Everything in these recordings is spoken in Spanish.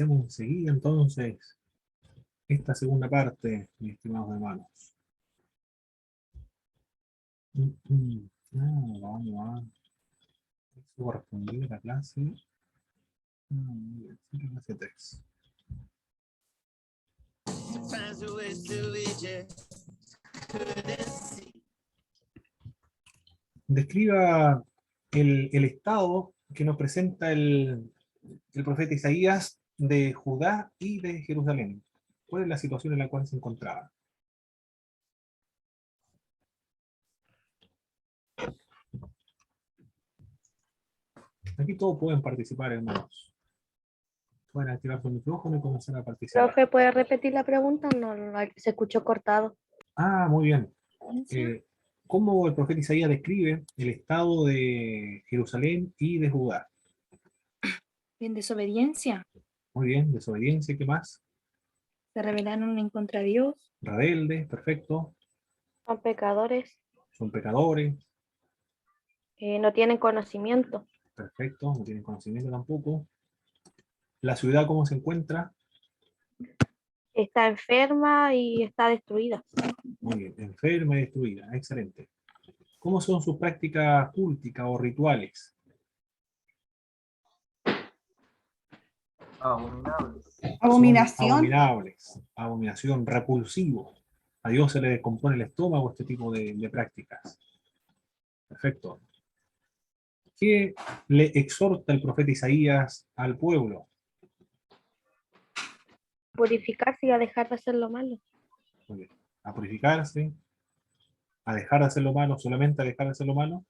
Iniciamos enseguida entonces esta segunda parte, mis estimados hermanos. Vamos a eso corresponde a la clase. Clase 3. Describa el estado que nos presenta el profeta Isaías de Judá y de Jerusalén. ¿Cuál es la situación en la cual se encontraba? Aquí todos pueden participar, hermanos. Pueden activar su micrófono y comenzar a participar. Profe, ¿puede repetir la pregunta? No, se escuchó cortado. Ah, muy bien. ¿Cómo el profeta Isaías describe el estado de Jerusalén y de Judá? En desobediencia. Muy bien, desobediencia, ¿qué más? Se rebelaron en contra de Dios. Rebeldes, perfecto. Son pecadores, Son pecadores, no tienen conocimiento, perfecto, no tienen conocimiento tampoco. La ciudad, ¿cómo se encuentra? está enferma y está destruida. Muy bien, enferma y destruida, excelente. ¿Cómo son sus prácticas culticas o rituales? Abominables. Abominación. Son abominables, abominación, repulsivo. A Dios se le descompone el estómago este tipo de prácticas. Perfecto. ¿Qué le exhorta el profeta Isaías al pueblo? Purificarse y a dejar de hacer lo malo. Muy bien. A purificarse, a dejar de hacer lo malo, solamente a dejar de hacer lo malo.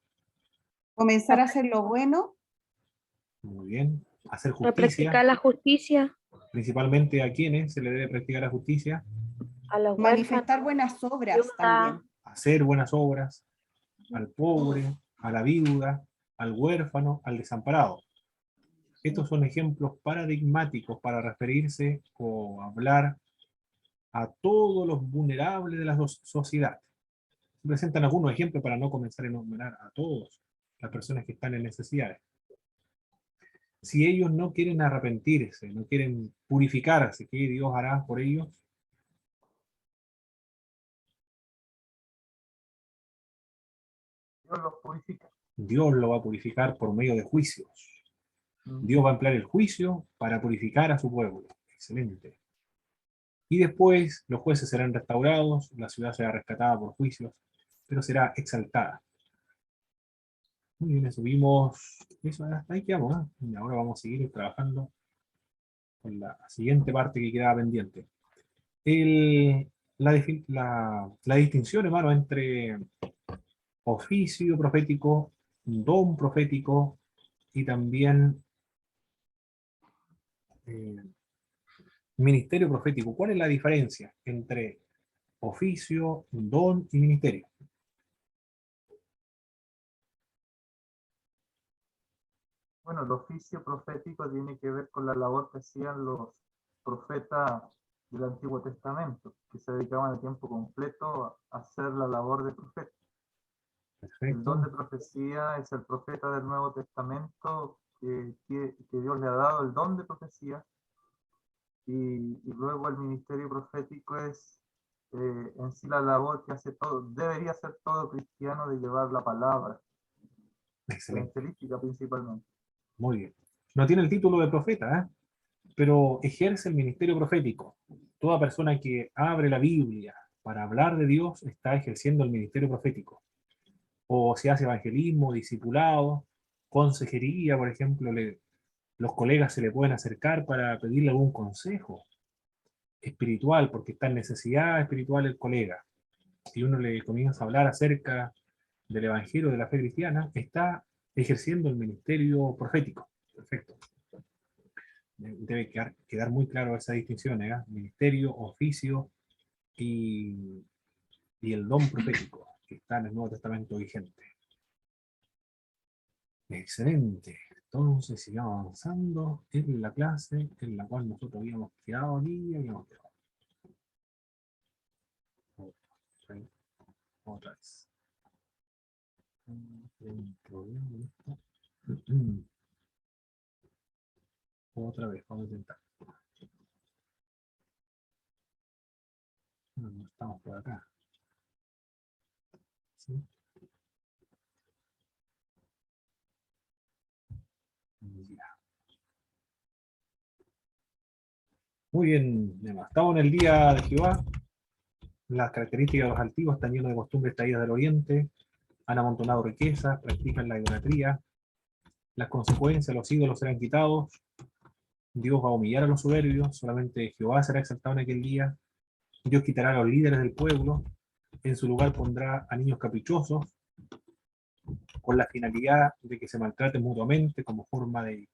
Comenzar a hacer lo bueno. Muy bien. Hacer A justicia. practicar la justicia, Principalmente a quienes se le debe practicar la justicia. a los Manifestar huérfanos, buenas obras viudas, también. Hacer buenas obras al pobre, a la viuda, al huérfano, al desamparado. Estos son ejemplos paradigmáticos para referirse o hablar a todos los vulnerables de la sociedad. Se presentan algunos ejemplos para no comenzar a enumerar a todos las personas que están en necesidades. Si ellos no quieren arrepentirse, no quieren purificarse, ¿qué Dios hará por ellos? Dios los purifica. Dios lo va a purificar por medio de juicios. Dios va a emplear el juicio para purificar a su pueblo. Excelente. Y después los jueces serán restaurados, la ciudad será rescatada por juicios, pero será exaltada. Muy bien, subimos. Eso, hasta ahí quedamos, ¿eh? Y ahora vamos a seguir trabajando con la siguiente parte que quedaba pendiente. La distinción, hermano, entre oficio profético, don profético y también ministerio profético. ¿Cuál es la diferencia entre oficio, don y ministerio? Bueno, el oficio profético tiene que ver con la labor que hacían los profetas del Antiguo Testamento, que se dedicaban a tiempo completo a hacer la labor de profeta. El don de Perfecto. profecía es el profeta del Nuevo Testamento que Dios le ha dado el don de profecía, y luego el ministerio profético es en sí la labor que hace todo, debería hacer todo cristiano, de llevar la palabra Excelente. evangelística principalmente. Muy bien. No tiene el título de profeta, pero ejerce el ministerio profético. Toda persona que abre la Biblia para hablar de Dios está ejerciendo el ministerio profético. O se hace evangelismo, discipulado, consejería, por ejemplo, los colegas se le pueden acercar para pedirle algún consejo espiritual, porque está en necesidad espiritual el colega. Si uno le comienza a hablar acerca del evangelio de la fe cristiana, está ejerciendo el ministerio profético. Perfecto. Debe quedar muy claro esa distinción, ¿eh? Ministerio, oficio y el don profético, que está en el Nuevo Testamento vigente. Excelente. Entonces sigamos avanzando en la clase en la cual nosotros habíamos quedado aquí y habíamos quedado. Otra vez. Otra vez, vamos a intentar. por acá. ¿Sí? Ya. Muy bien, Nema. Estamos en el día de Jehová. Las características de los altivos están llenos de costumbres traídas del oriente, han amontonado riquezas, practican la idolatría, las consecuencias, los ídolos serán quitados, Dios va a humillar a los soberbios, solamente Jehová será exaltado en aquel día, Dios quitará a los líderes del pueblo, en su lugar pondrá a niños caprichosos, con la finalidad de que se maltraten mutuamente como forma de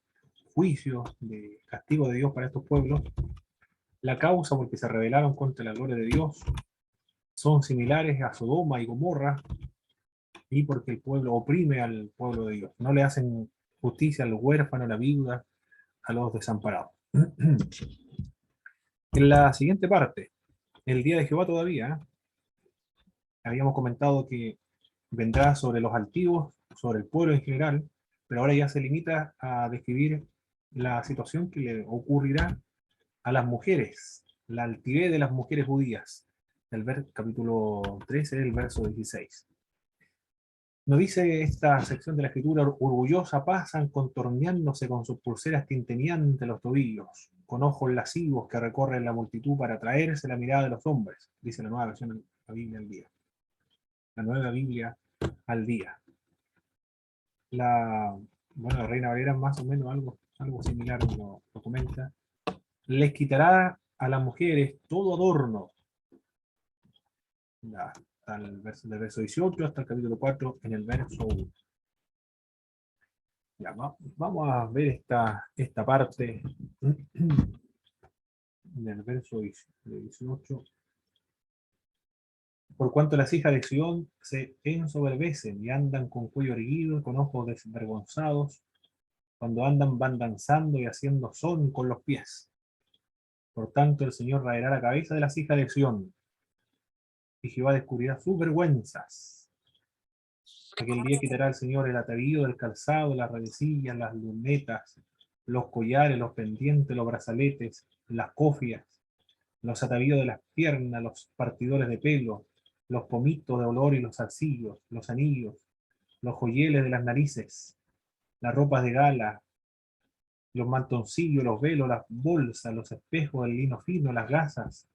juicio, de castigo de Dios para estos pueblos. La causa porque se rebelaron contra la gloria de Dios son similares a Sodoma y Gomorra, y porque el pueblo oprime al pueblo de Dios. No le hacen justicia al huérfano, a la viuda, a los desamparados. En la siguiente parte, el día de Jehová todavía, habíamos comentado que vendrá sobre los altivos, sobre el pueblo en general, pero ahora ya se limita a describir la situación que le ocurrirá a las mujeres, la altivez de las mujeres judías, del capítulo 13, el verso 16. Nos dice esta sección de la escritura: orgullosa pasan contorneándose con sus pulseras tinteñantes los tobillos, con ojos lascivos que recorren la multitud para atraerse la mirada de los hombres, dice la nueva versión de la Biblia al día. La nueva Biblia al día. Bueno, la Reina Valera más o menos algo similar lo comenta. Les quitará a las mujeres todo adorno. Ya, hasta el verso, del verso 18 hasta el capítulo 4 en el verso 1. Ya, vamos a ver esta parte del verso 18. Por cuanto las hijas de Sión se ensoberbecen y andan con cuello erguido, con ojos desvergonzados, cuando andan van danzando y haciendo son con los pies. Por tanto el Señor raerá la cabeza de las hijas de Sión, y Jehová descubrirá sus vergüenzas. Aquel día quitará el Señor el atavío del calzado, las redecillas, las lunetas, los collares, los pendientes, los brazaletes, las cofias, los atavíos de las piernas, los partidores de pelo, los pomitos de olor y los zarcillos, los anillos, los joyeles de las narices, las ropas de gala, los mantoncillos, los velos, las bolsas, los espejos del lino fino, las gasas,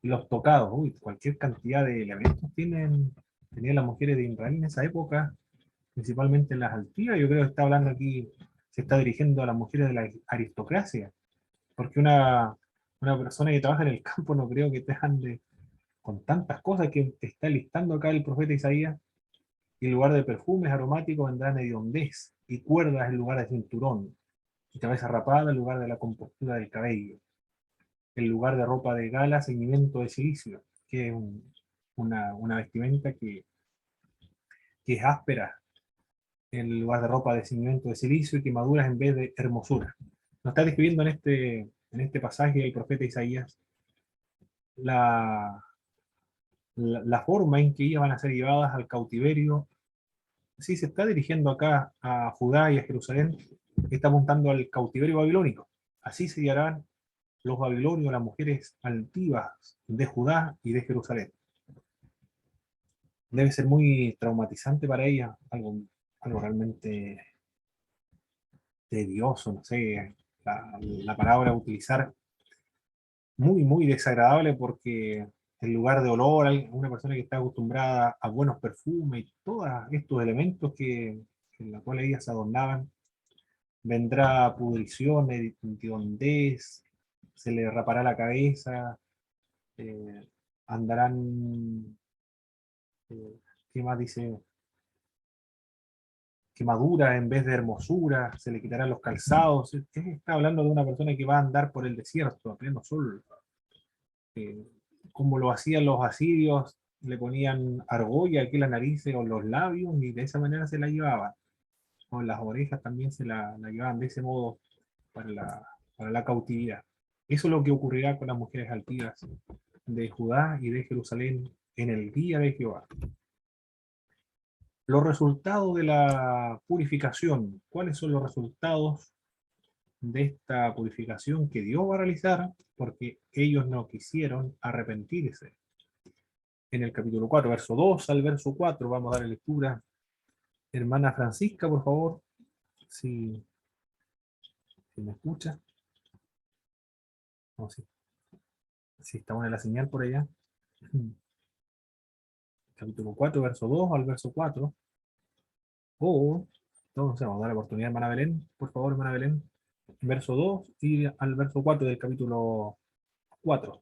y los tocados. Uy, cualquier cantidad de elementos tenían las mujeres de Israel en esa época, principalmente en las altivas. Yo creo que está hablando aquí, se está dirigiendo a las mujeres de la aristocracia, porque una persona que trabaja en el campo no creo que te ande con tantas cosas que te está listando acá el profeta Isaías. Y en lugar de perfumes aromáticos vendrán hediondez y cuerdas en lugar de cinturón, y cabeza rapada en lugar de la compostura del cabello, en lugar de ropa de gala, ceñimiento de silicio, que es una vestimenta que es áspera, en lugar de ropa de ceñimiento de silicio y quemaduras en vez de hermosura. Nos está describiendo en este pasaje el profeta Isaías la forma en que ellas van a ser llevadas al cautiverio. Sí, se está dirigiendo acá a Judá y a Jerusalén, está apuntando al cautiverio babilónico. Así se guiarán los babilonios, las mujeres altivas de Judá y de Jerusalén. Debe ser muy traumatizante para ellas, algo realmente tedioso, no sé, la palabra a utilizar, muy, muy desagradable, porque en lugar de olor, una persona que está acostumbrada a buenos perfumes y todos estos elementos en los cuales ellas se adornaban, vendrá pudrición, hediondez, se le rapará la cabeza, eh, andarán, ¿qué más dice? Quemadura en vez de hermosura, se le quitarán los calzados. Está hablando de una persona que va a andar por el desierto a pleno sol, eh, como lo hacían los asirios, le ponían argolla aquí en la nariz o los labios y de esa manera se la llevaban. O las orejas también se la llevaban de ese modo para la cautividad. Eso es lo que ocurrirá con las mujeres altivas de Judá y de Jerusalén en el día de Jehová. Los resultados de la purificación. ¿Cuáles son los resultados de esta purificación que Dios va a realizar? Porque ellos no quisieron arrepentirse. en el capítulo 4, verso 2 al verso 4. Vamos a dar lectura. Hermana Francisca, por favor, si me escucha. No, si está buena la señal por allá. Capítulo 4, verso 2 al verso 4. O, entonces vamos a dar la oportunidad a hermana Belén, por favor, hermana Belén. Verso 2 y al verso 4 del capítulo 4.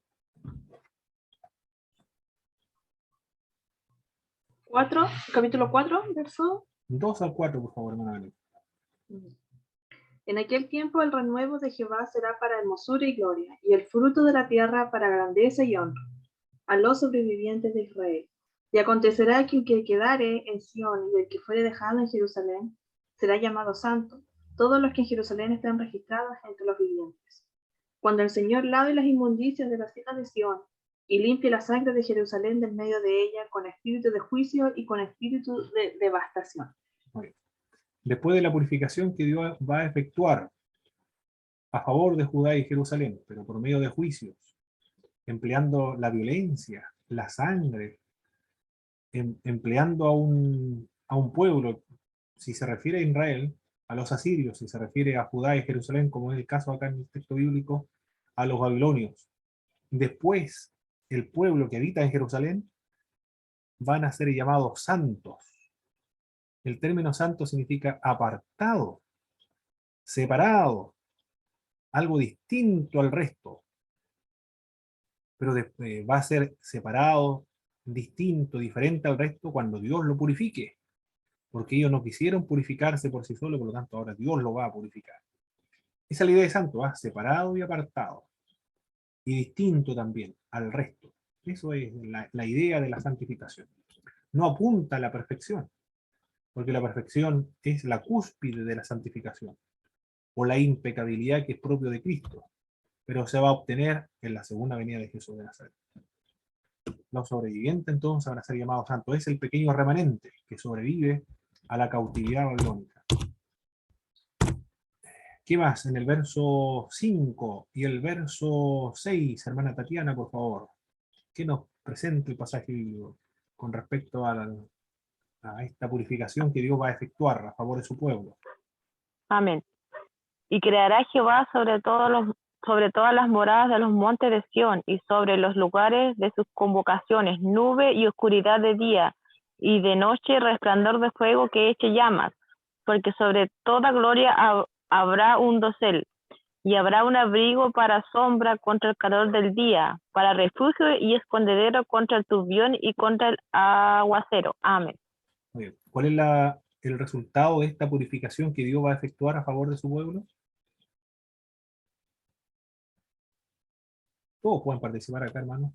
4, capítulo 4, verso. 2 al 4, por favor, hermana Belén. En aquel tiempo el renuevo de Jehová será para hermosura y gloria, y el fruto de la tierra para grandeza y honra, a los sobrevivientes de Israel. Y acontecerá que el que quedare en Sión y el que fuere dejado en Jerusalén será llamado santo, todos los que en Jerusalén estén registrados entre los vivientes. Cuando el Señor lave las inmundicias de las hijas de Sión y limpie la sangre de Jerusalén del medio de ella con espíritu de juicio y con espíritu de devastación. Después de la purificación que Dios va a efectuar a favor de Judá y Jerusalén, pero por medio de juicios, empleando la violencia, la sangre, empleando a un pueblo, si se refiere a Israel, a los asirios, si se refiere a Judá y Jerusalén, como es el caso acá en el texto bíblico, a los babilonios. Después, el pueblo que habita en Jerusalén van a ser llamados santos. El término santo significa apartado, separado, algo distinto al resto, pero va a ser separado, distinto, diferente al resto cuando Dios lo purifique, porque ellos no quisieron purificarse por sí solos, por lo tanto ahora Dios lo va a purificar. Esa es la idea de santo, separado y apartado, y distinto también al resto. Eso es la idea de la santificación. No apunta a la perfección, porque la perfección es la cúspide de la santificación, o la impecabilidad que es propio de Cristo, pero se va a obtener en la segunda venida de Jesús de Nazaret. Los sobrevivientes entonces van a ser llamados santos. Es el pequeño remanente que sobrevive a la cautividad babilónica. ¿Qué más? En el verso 5 y el verso 6, hermana Tatiana, por favor, ¿qué nos presenta el pasaje bíblico con respecto a esta purificación que Dios va a efectuar a favor de su pueblo? Amén. Y creará Jehová sobre todas las moradas de los montes de Sión y sobre los lugares de sus convocaciones, nube y oscuridad de día, y de noche resplandor de fuego que eche llamas, porque sobre toda gloria habrá un dosel, y habrá un abrigo para sombra contra el calor del día, para refugio y escondedero contra el turbión y contra el aguacero. Amén. Muy bien. ¿Cuál es el resultado de esta purificación que Dios va a efectuar a favor de su pueblo? Todos pueden participar acá, hermano.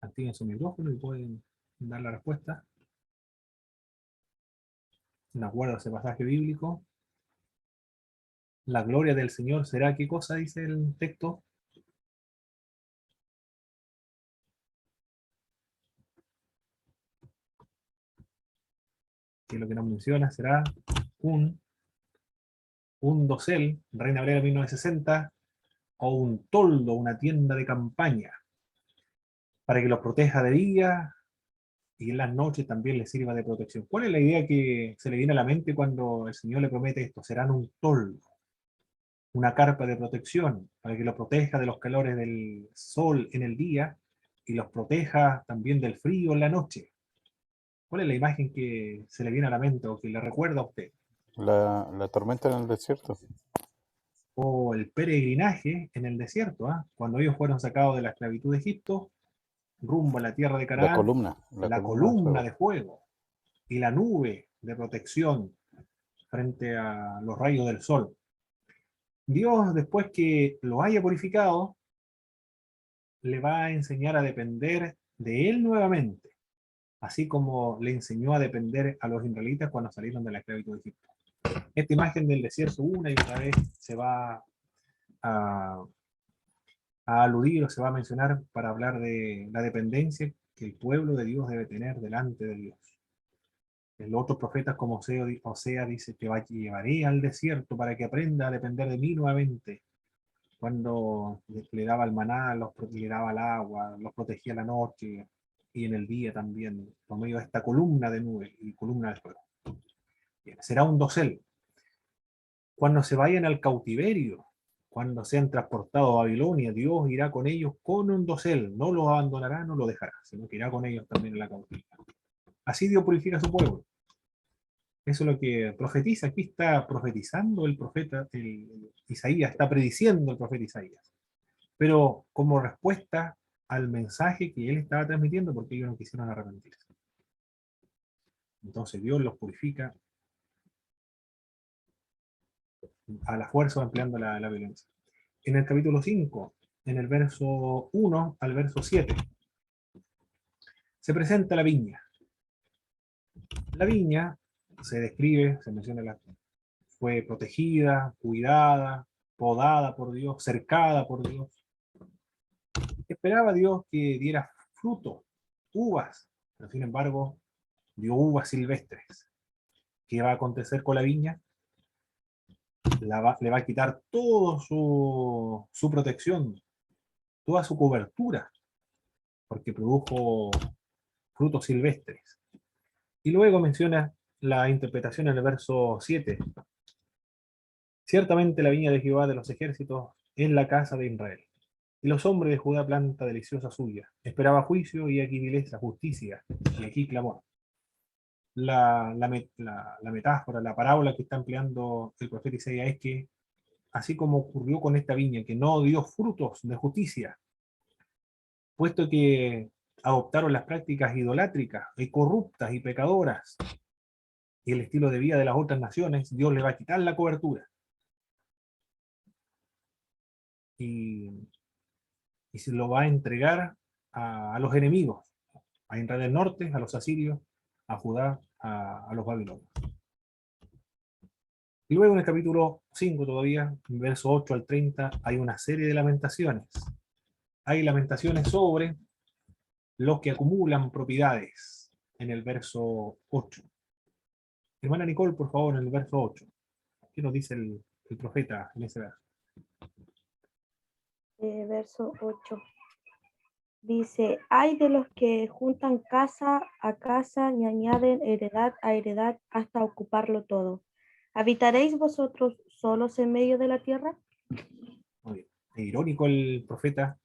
Activen su micrófono y pueden dar la respuesta. De acuerdo a ese pasaje bíblico. La gloria del Señor será, ¿qué cosa dice el texto? Que lo que nos menciona será un dosel, Reina Valera 1960, o un toldo, una tienda de campaña, para que los proteja de día y en las noches también les sirva de protección. ¿Cuál es la idea que se le viene a la mente cuando el Señor le promete esto? Serán un toldo, una carpa de protección, para que los proteja de los calores del sol en el día y los proteja también del frío en la noche. ¿Cuál es la imagen que se le viene a la mente o que le recuerda a usted? La tormenta en el desierto. O el peregrinaje en el desierto, cuando ellos fueron sacados de la esclavitud de Egipto, rumbo a la tierra de Canaán, la columna de fuego y la nube de protección frente a los rayos del sol. Dios, después que lo haya purificado, le va a enseñar a depender de Él nuevamente, así como le enseñó a depender a los israelitas cuando salieron de la esclavitud de Egipto. Esta imagen del desierto una y otra vez se va a aludir o se va a mencionar para hablar de la dependencia que el pueblo de Dios debe tener delante de Dios. El otro profeta como Osea dice que llevaré al desierto para que aprenda a depender de mí nuevamente. Cuando le daba el maná, le daba el agua, los protegía la noche, y en el día también, por medio de esta columna de nube y columna de fuego. Bien, será un dosel. Cuando se vayan al cautiverio, cuando sean transportados a Babilonia, Dios irá con ellos con un dosel, no los abandonará, no los dejará, sino que irá con ellos también en la cautividad. Así Dios purifica a su pueblo. Eso es lo que profetiza. Aquí está profetizando el profeta Isaías, está prediciendo el profeta Isaías. Pero como respuesta al mensaje que él estaba transmitiendo, porque ellos no quisieron arrepentirse. Entonces Dios los purifica a la fuerza, empleando la violencia. En el capítulo 5, en el verso 1 al verso 7, se presenta la viña. La viña se describe, se menciona, fue protegida, cuidada, podada por Dios, cercada por Dios. Esperaba Dios que diera fruto, uvas, pero sin embargo dio uvas silvestres. ¿Qué va a acontecer con la viña? Le va a quitar toda su protección, toda su cobertura, porque produjo frutos silvestres. Y luego menciona la interpretación en el verso 7. Ciertamente la viña de Jehová de los ejércitos es la casa de Israel. Y los hombres de Judá planta deliciosa suya. Esperaba juicio y aquí vileza, justicia, y aquí clamor. La metáfora, la parábola que está empleando el profeta Isaías es que, así como ocurrió con esta viña, que no dio frutos de justicia, puesto que adoptaron las prácticas idolátricas y corruptas y pecadoras y el estilo de vida de las otras naciones, Dios le va a quitar la cobertura. Y se lo va a entregar a los enemigos, a Israel del norte, a los asirios, a Judá, a los babilonios. Y luego en el capítulo 5 todavía, verso 8 al 30, hay una serie de lamentaciones. Hay lamentaciones sobre los que acumulan propiedades, en el verso 8. Hermana Nicole, por favor, en el verso 8. ¿Qué nos dice el profeta en ese verso? Verso 8. Dice, hay de los que juntan casa a casa y añaden heredad a heredad hasta ocuparlo todo. ¿Habitaréis vosotros solos en medio de la tierra? Muy bien. Es irónico el profeta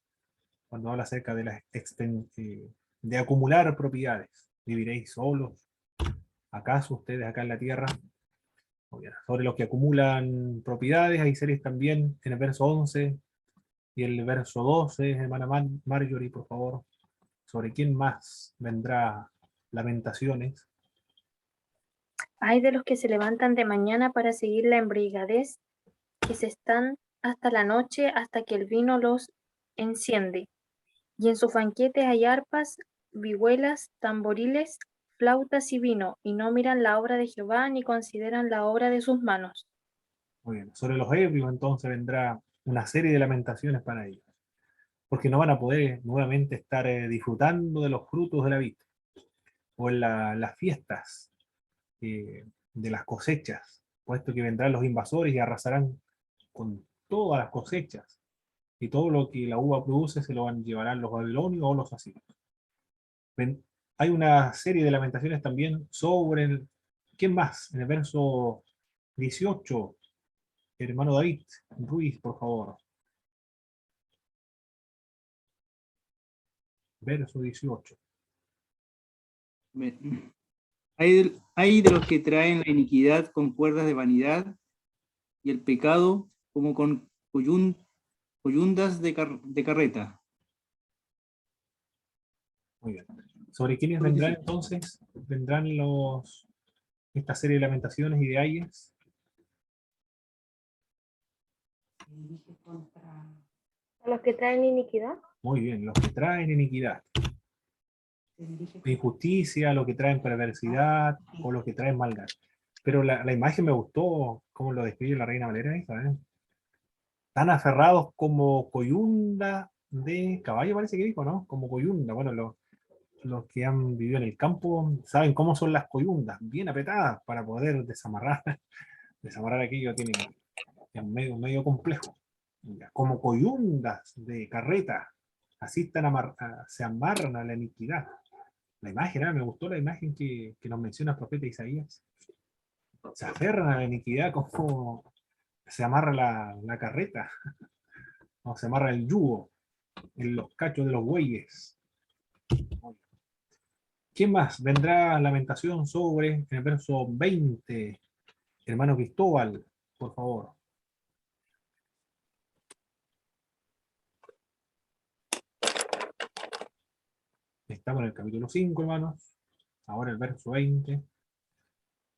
cuando habla acerca de de acumular propiedades. ¿Viviréis solos? ¿Acaso ustedes acá en la tierra? Muy bien. Sobre los que acumulan propiedades, hay series también en el verso 11 y el verso 12, hermana Marjorie, por favor. ¿Sobre quién más vendrá lamentaciones? Hay de los que se levantan de mañana para seguir la embriaguez, que se están hasta la noche hasta que el vino los enciende. Y en sus banquetes hay arpas, vihuelas, tamboriles, flautas y vino, y no miran la obra de Jehová ni consideran la obra de sus manos. Muy bien. Sobre los ebrios entonces vendrá una serie de lamentaciones para ellos, porque no van a poder nuevamente estar disfrutando de los frutos de la vid, o en las fiestas de las cosechas, puesto que vendrán los invasores y arrasarán con todas las cosechas, y todo lo que la uva produce se lo llevarán los babilonios o los asirios. Hay una serie de lamentaciones también sobre ¿quién más? En el verso 18, hermano David Ruiz, por favor. Verso 18. Hay de los que traen la iniquidad con cuerdas de vanidad y el pecado como con coyundas de carreta. Muy bien. ¿Sobre quiénes vendrán entonces? ¿Vendrán esta serie de lamentaciones y de ayes? ¿A los que traen iniquidad? Muy bien, los que traen iniquidad. Injusticia, los que traen perversidad o los que traen maldad. Pero la imagen me gustó, como lo describe la Reina Valera, ¿sabes? Tan aferrados como coyunda de caballo, parece que dijo, ¿no? Como coyunda. Bueno, los que han vivido en el campo saben cómo son las coyundas, bien apretadas para poder desamarrar. Desamarrar aquello es medio complejo. Como coyundas de carreta, así se amarran a la iniquidad. La imagen, me gustó la imagen que nos menciona el profeta Isaías. Se aferran a la iniquidad como se amarra la carreta, o se amarra el yugo en los cachos de los bueyes. ¿Quién más? Vendrá lamentación sobre el verso 20. Hermano Cristóbal, por favor. Estamos en el capítulo 5, hermanos. Ahora el verso 20.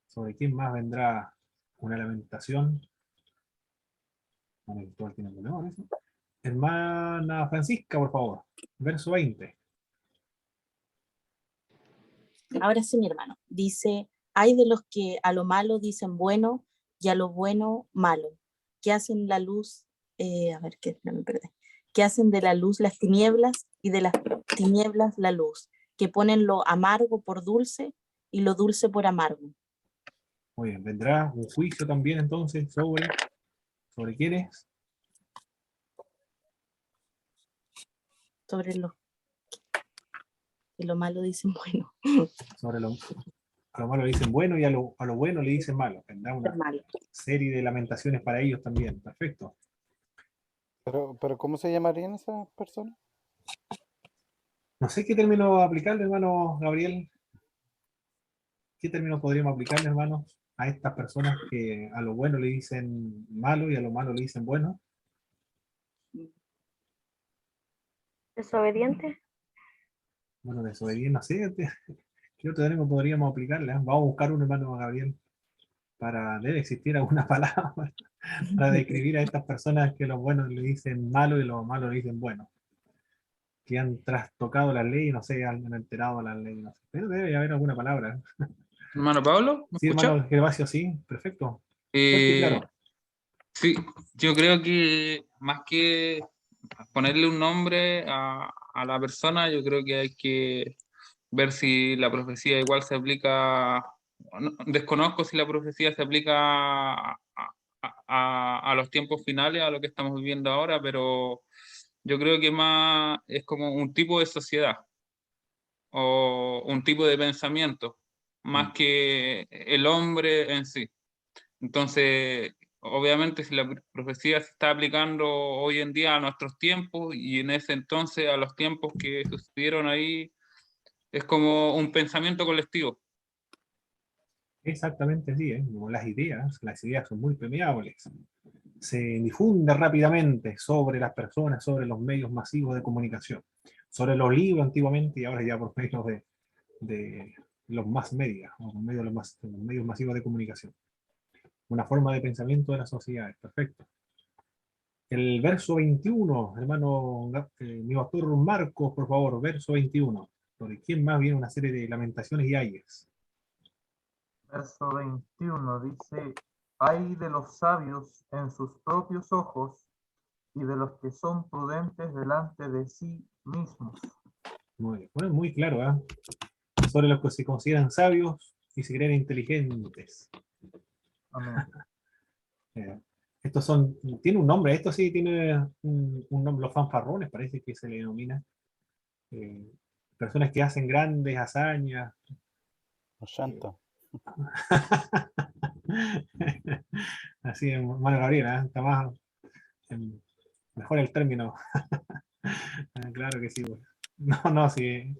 ¿Sobre quién más vendrá una lamentación? Hermano Cristóbal tiene problema con eso. Hermana Francisca, por favor. Verso 20. Ahora sí, mi hermano. Dice, hay de los que a lo malo dicen bueno y a lo bueno malo, que hacen la luz, no me perdí, que hacen de la luz las tinieblas y de las tinieblas la luz, que ponen lo amargo por dulce y lo dulce por amargo. Muy bien, vendrá un juicio también entonces sobre quiénes. Sobre lo que lo malo dicen bueno. Sobre a lo malo le dicen bueno y a lo bueno le dicen malo. Vendrá una serie de lamentaciones para ellos también. Perfecto. Pero ¿cómo se llamarían esas personas? No sé qué término aplicarle, hermano Gabriel. ¿Qué término podríamos aplicarle, hermanos, a estas personas que a lo bueno le dicen malo y a lo malo le dicen bueno? ¿Desobediente? Bueno, desobediente, no sé. ¿Qué otro término podríamos aplicarle? Vamos a buscar un hermano Gabriel. Debe existir alguna palabra para describir a estas personas que los buenos le dicen malo y los malos le dicen bueno. Que han trastocado la ley, no sé, han alterado la ley, no sé. Pero debe haber alguna palabra. Hermano Pablo, ¿me Sí, escucha? hermano Gervasio, sí, perfecto. Claro. Sí, yo creo que más que ponerle un nombre a la persona, yo creo que hay que ver si la profecía igual se aplica, desconozco si la profecía se aplica a los tiempos finales, a lo que estamos viviendo ahora, pero yo creo que más es como un tipo de sociedad o un tipo de pensamiento, más que el hombre en sí. Entonces, obviamente, si la profecía se está aplicando hoy en día a nuestros tiempos y en ese entonces a los tiempos que sucedieron ahí, es como un pensamiento colectivo. Exactamente, sí, como las ideas son muy permeables. Se difunde rápidamente sobre las personas, sobre los medios masivos de comunicación, sobre los libros antiguamente y ahora ya por medio de los más medios, o por medio de los medios masivos de comunicación. Una forma de pensamiento de las sociedades, perfecto. El verso 21, hermano, mi pastor Marcos, por favor, verso 21. ¿Sobre quién más viene una serie de lamentaciones y ayes? Verso 21 dice, hay de los sabios en sus propios ojos y de los que son prudentes delante de sí mismos. Muy claro, ¿eh? Sobre los que se consideran sabios y se creen inteligentes. Amén. Estos tiene un nombre, esto sí tiene un nombre, los fanfarrones parece que se le denomina. Personas que hacen grandes hazañas. Los chantas. Así, hermano Gabriela, está más, mejor el término. Claro que sí. No, sí.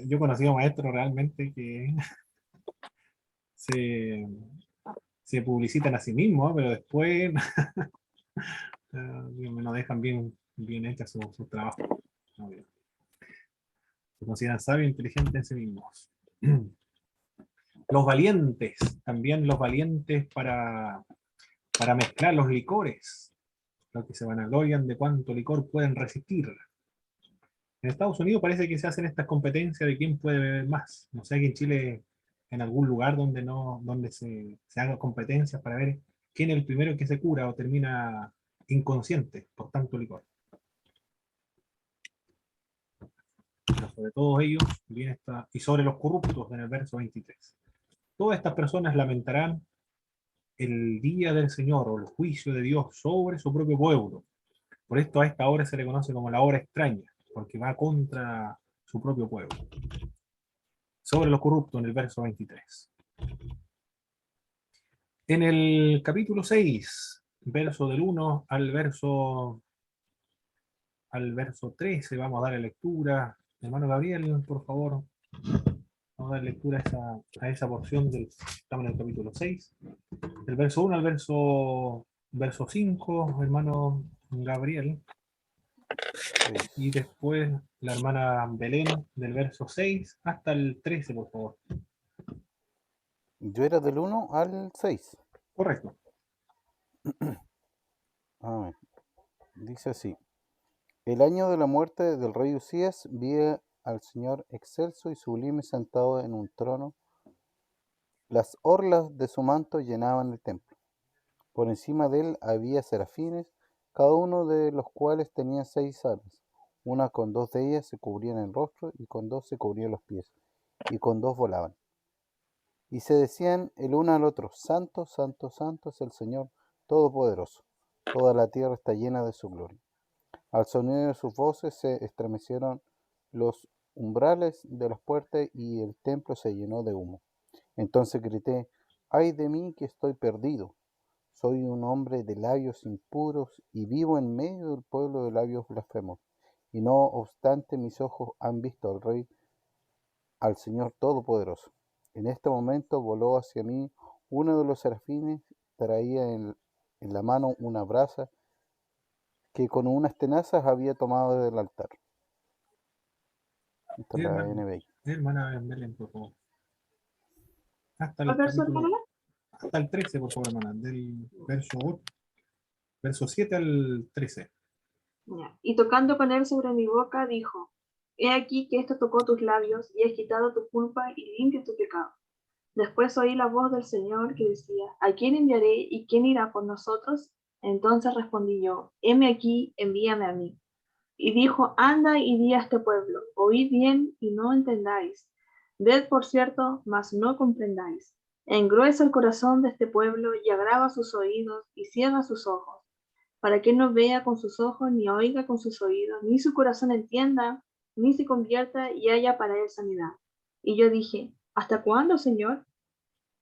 Yo he conocido maestros realmente que se publicitan a sí mismos, pero después no dejan bien hechas su trabajo. Se consideran sabios e inteligentes en sí mismos. Los valientes, también los valientes para mezclar los licores, los que se vanaglorian de cuánto licor pueden resistir. En Estados Unidos parece que se hacen estas competencias de quién puede beber más. No sé, aquí en Chile, en algún lugar donde se hagan competencias para ver quién es el primero que se cura o termina inconsciente por tanto licor. Pero sobre todos ellos viene y sobre los corruptos en el verso 23. Todas estas personas lamentarán el día del Señor o el juicio de Dios sobre su propio pueblo. Por esto a esta hora se le conoce como la hora extraña, porque va contra su propio pueblo. sobre los corruptos en el verso 23. En el capítulo 6, verso del 1 al verso 13, vamos a darle lectura. Hermano Gabriel, por favor, vamos a dar lectura a esa porción estamos en el capítulo 6, del verso 1 al verso 5, hermano Gabriel. Y después la hermana Belén del verso 6 hasta el 13, por favor. Yo era del 1 al 6. Correcto. A ver, dice así. El año de la muerte del rey Usías vi al Señor excelso y sublime sentado en un trono. Las orlas de su manto llenaban el templo. Por encima de él había serafines, cada uno de los cuales tenía 6 alas. Una con 2 de ellas se cubrían el rostro, y con 2 se cubrían los pies, y con 2 volaban. Y se decían el uno al otro: Santo, santo, santo es el Señor Todopoderoso. Toda la tierra está llena de su gloria. Al sonido de sus voces se estremecieron los umbrales de las puertas, y el templo se llenó de humo. Entonces grité: ¡ay de mí, que estoy perdido! Soy un hombre de labios impuros, y vivo en medio del pueblo de labios blasfemos. Y no obstante mis ojos han visto al Rey, al Señor Todopoderoso. En este momento voló hacia mí uno de los serafines, traía en la mano una brasa que con unas tenazas había tomado del altar. Esta es la NBI. Hermana Belén, por favor. Hasta ¿Cuál verso, hermana? hasta el 13, por favor, hermana. Del verso 7 al 13. Ya. Y tocando con él sobre mi boca, dijo: He aquí que esto tocó tus labios, y has quitado tu culpa y limpio tu pecado. Después oí la voz del Señor que decía: ¿a quién enviaré y quién irá por nosotros? Entonces respondí yo: heme aquí, envíame a mí. Y dijo: anda y di a este pueblo, oíd bien y no entendáis, ved por cierto, mas no comprendáis. Engruesa el corazón de este pueblo y agrava sus oídos y cierra sus ojos, para que no vea con sus ojos, ni oiga con sus oídos, ni su corazón entienda, ni se convierta y haya para él sanidad. Y yo dije: ¿hasta cuándo, Señor?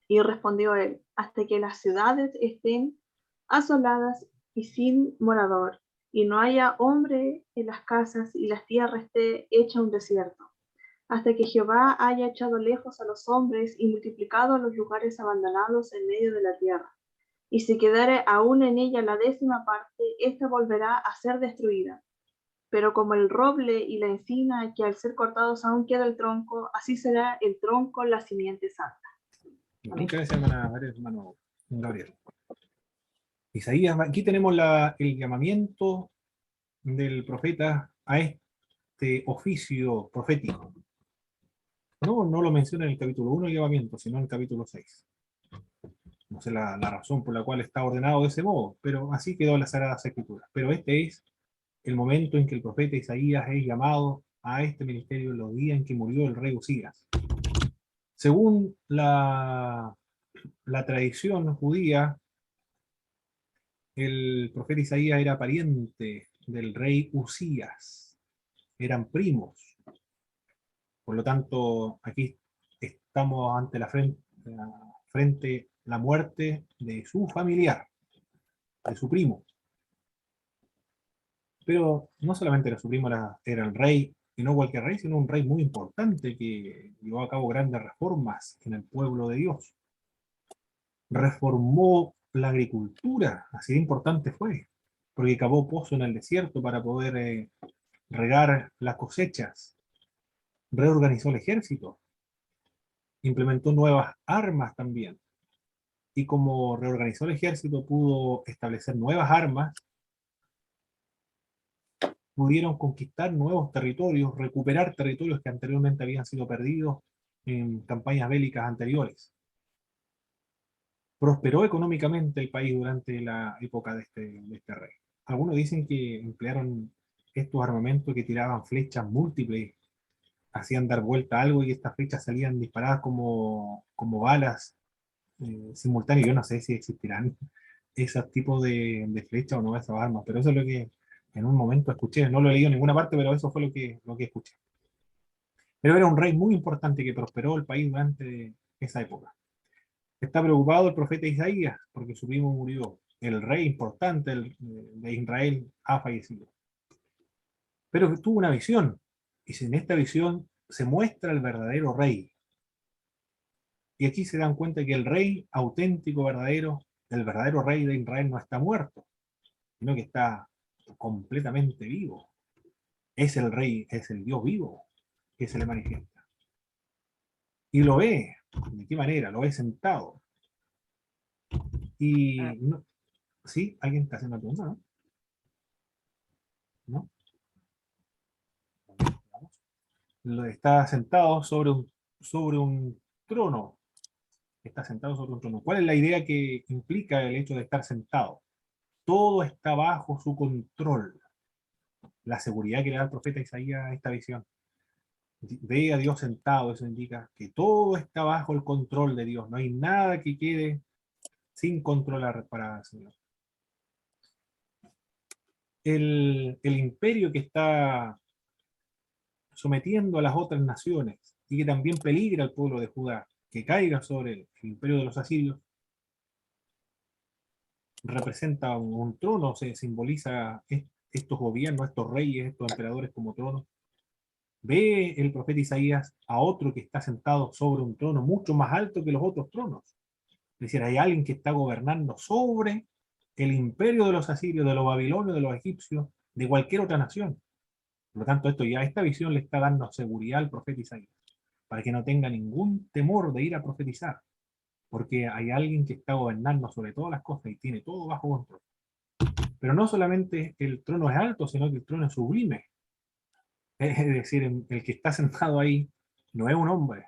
Y respondió él: hasta que las ciudades estén asoladas y sin morador, y no haya hombre en las casas, y la tierra esté hecha un desierto, hasta que Jehová haya echado lejos a los hombres y multiplicado los lugares abandonados en medio de la tierra. Y si quedare aún en ella la 10ª parte, ésta volverá a ser destruida. Pero como el roble y la encina, que al ser cortados aún queda el tronco, así será el tronco la simiente santa. Muchas gracias, hermano Gabriel. Isaías, aquí tenemos el llamamiento del profeta a este oficio profético. No lo menciona en el capítulo 1 el llamamiento, sino en el capítulo 6. No sé la razón por la cual está ordenado de ese modo, pero así quedó en las Sagradas Escrituras. Pero este es el momento en que el profeta Isaías es llamado a este ministerio en los días en que murió el rey Usías. Según la tradición judía, el profeta Isaías era pariente del rey Usías. Eran primos. Por lo tanto, aquí estamos ante la muerte de su familiar, de su primo. Pero no solamente era su primo, era el rey, y no cualquier rey, sino un rey muy importante que llevó a cabo grandes reformas en el pueblo de Dios. Reformó la agricultura, así de importante fue, porque cavó pozo en el desierto para poder regar las cosechas. Reorganizó el ejército, implementó nuevas armas también. Y como reorganizó el ejército, pudo establecer nuevas armas, pudieron conquistar nuevos territorios, recuperar territorios que anteriormente habían sido perdidos en campañas bélicas anteriores. Prosperó económicamente el país durante la época de este rey. Algunos dicen que emplearon estos armamentos que tiraban flechas múltiples, hacían dar vuelta a algo y estas flechas salían disparadas como balas simultáneas. Yo no sé si existirán esos tipos de flechas o no, esas armas, pero eso es lo que en un momento escuché. No lo he leído en ninguna parte, pero eso fue lo que escuché. Pero era un rey muy importante que prosperó el país durante esa época. Está preocupado el profeta Isaías porque su primo murió. El rey importante de Israel ha fallecido. Pero tuvo una visión, y en esta visión se muestra el verdadero rey. Y aquí se dan cuenta que el rey auténtico, verdadero, el verdadero rey de Israel no está muerto, sino que está completamente vivo. Es el rey, es el Dios vivo que se le manifiesta. Y lo ve. ¿De qué manera? Lo ve sentado. Y no, ¿sí? ¿Alguien está haciendo una pregunta? ¿No? ¿No? Está sentado sobre un trono. Está sentado sobre un trono. ¿Cuál es la idea que implica el hecho de estar sentado? Todo está bajo su control. La seguridad que le da el profeta Isaías a esta visión. Ve a Dios sentado, eso indica que todo está bajo el control de Dios. No hay nada que quede sin controlar para el Señor. El imperio que está sometiendo a las otras naciones y que también peligra al pueblo de Judá, que caiga sobre el imperio de los asirios, representa un trono, se simboliza estos gobiernos, estos reyes, estos emperadores como tronos. Ve el profeta Isaías a otro que está sentado sobre un trono mucho más alto que los otros tronos. Es decir, hay alguien que está gobernando sobre el imperio de los asirios, de los babilonios, de los egipcios, de cualquier otra nación. Por lo tanto, esta visión le está dando seguridad al profeta Isaías, para que no tenga ningún temor de ir a profetizar, porque hay alguien que está gobernando sobre todas las cosas y tiene todo bajo control. Pero no solamente el trono es alto, sino que el trono es sublime. Es decir, el que está sentado ahí no es un hombre,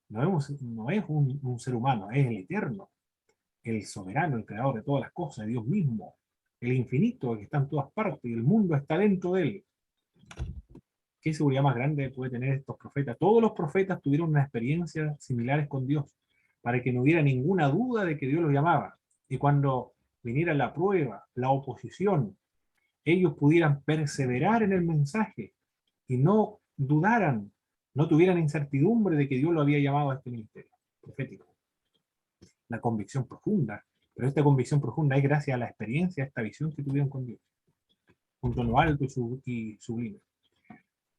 no es un ser humano, es el eterno, el soberano, el creador de todas las cosas, Dios mismo, el infinito que está en todas partes y el mundo está dentro de él. ¿Qué seguridad más grande puede tener estos profetas? Todos los profetas tuvieron unas experiencias similares con Dios, para que no hubiera ninguna duda de que Dios los llamaba. Y cuando viniera la prueba, la oposición, ellos pudieran perseverar en el mensaje y no dudaran, no tuvieran incertidumbre de que Dios lo había llamado a este ministerio profético. La convicción profunda, pero esta convicción profunda es gracias a la experiencia, a esta visión que tuvieron con Dios. Un tono alto y sublime.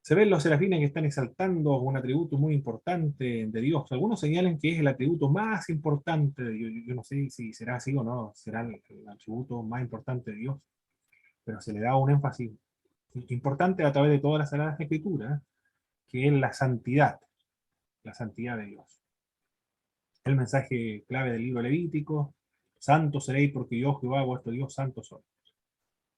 Se ven los serafines que están exaltando un atributo muy importante de Dios. Algunos señalan que es el atributo más importante de Dios. Yo no sé si será así o no, será el atributo más importante de Dios, pero se le da un énfasis importante a través de todas las Sagradas Escrituras, que es la santidad de Dios. El mensaje clave del libro Levítico: santo seréis porque yo, Jehová, vuestro Dios, santo soy.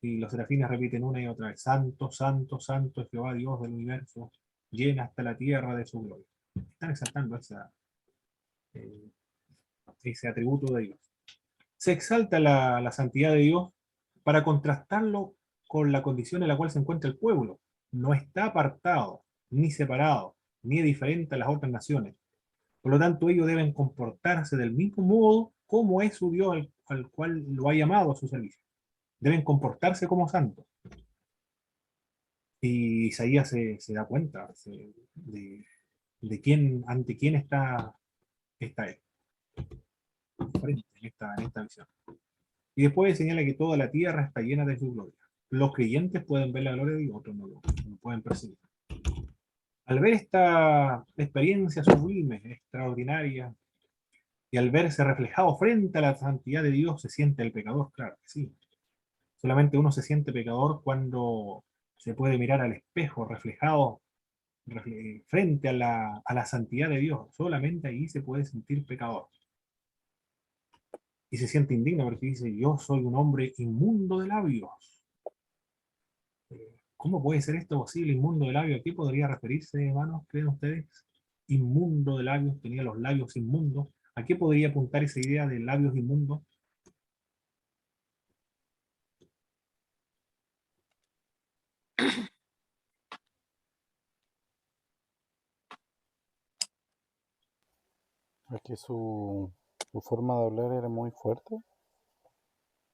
Y los serafines repiten una y otra vez: santo, santo, santo es Jehová, Dios del universo, llena hasta la tierra de su gloria. Están exaltando ese atributo de Dios. Se exalta la santidad de Dios para contrastarlo con la condición en la cual se encuentra el pueblo. No está apartado, ni separado, ni diferente a las otras naciones. Por lo tanto, ellos deben comportarse del mismo modo como es su Dios al cual lo ha llamado a su servicio. Deben comportarse como santos. Y Isaías se da cuenta de quién, ante quién está él, frente en esta visión. Y después señala que toda la tierra está llena de su gloria. Los creyentes pueden ver la gloria de Dios, otros no lo pueden percibir. Al ver esta experiencia sublime, extraordinaria, y al verse reflejado frente a la santidad de Dios, se siente el pecador, claro que sí. Solamente uno se siente pecador cuando se puede mirar al espejo reflejado frente a la santidad de Dios. Solamente ahí se puede sentir pecador. Y se siente indigno porque dice: yo soy un hombre inmundo de labios. ¿Cómo puede ser esto posible, inmundo de labios? ¿A qué podría referirse, hermanos? ¿Creen ustedes? Inmundo de labios, tenía los labios inmundos. ¿A qué podría apuntar esa idea de labios inmundos? Es que su forma de hablar era muy fuerte.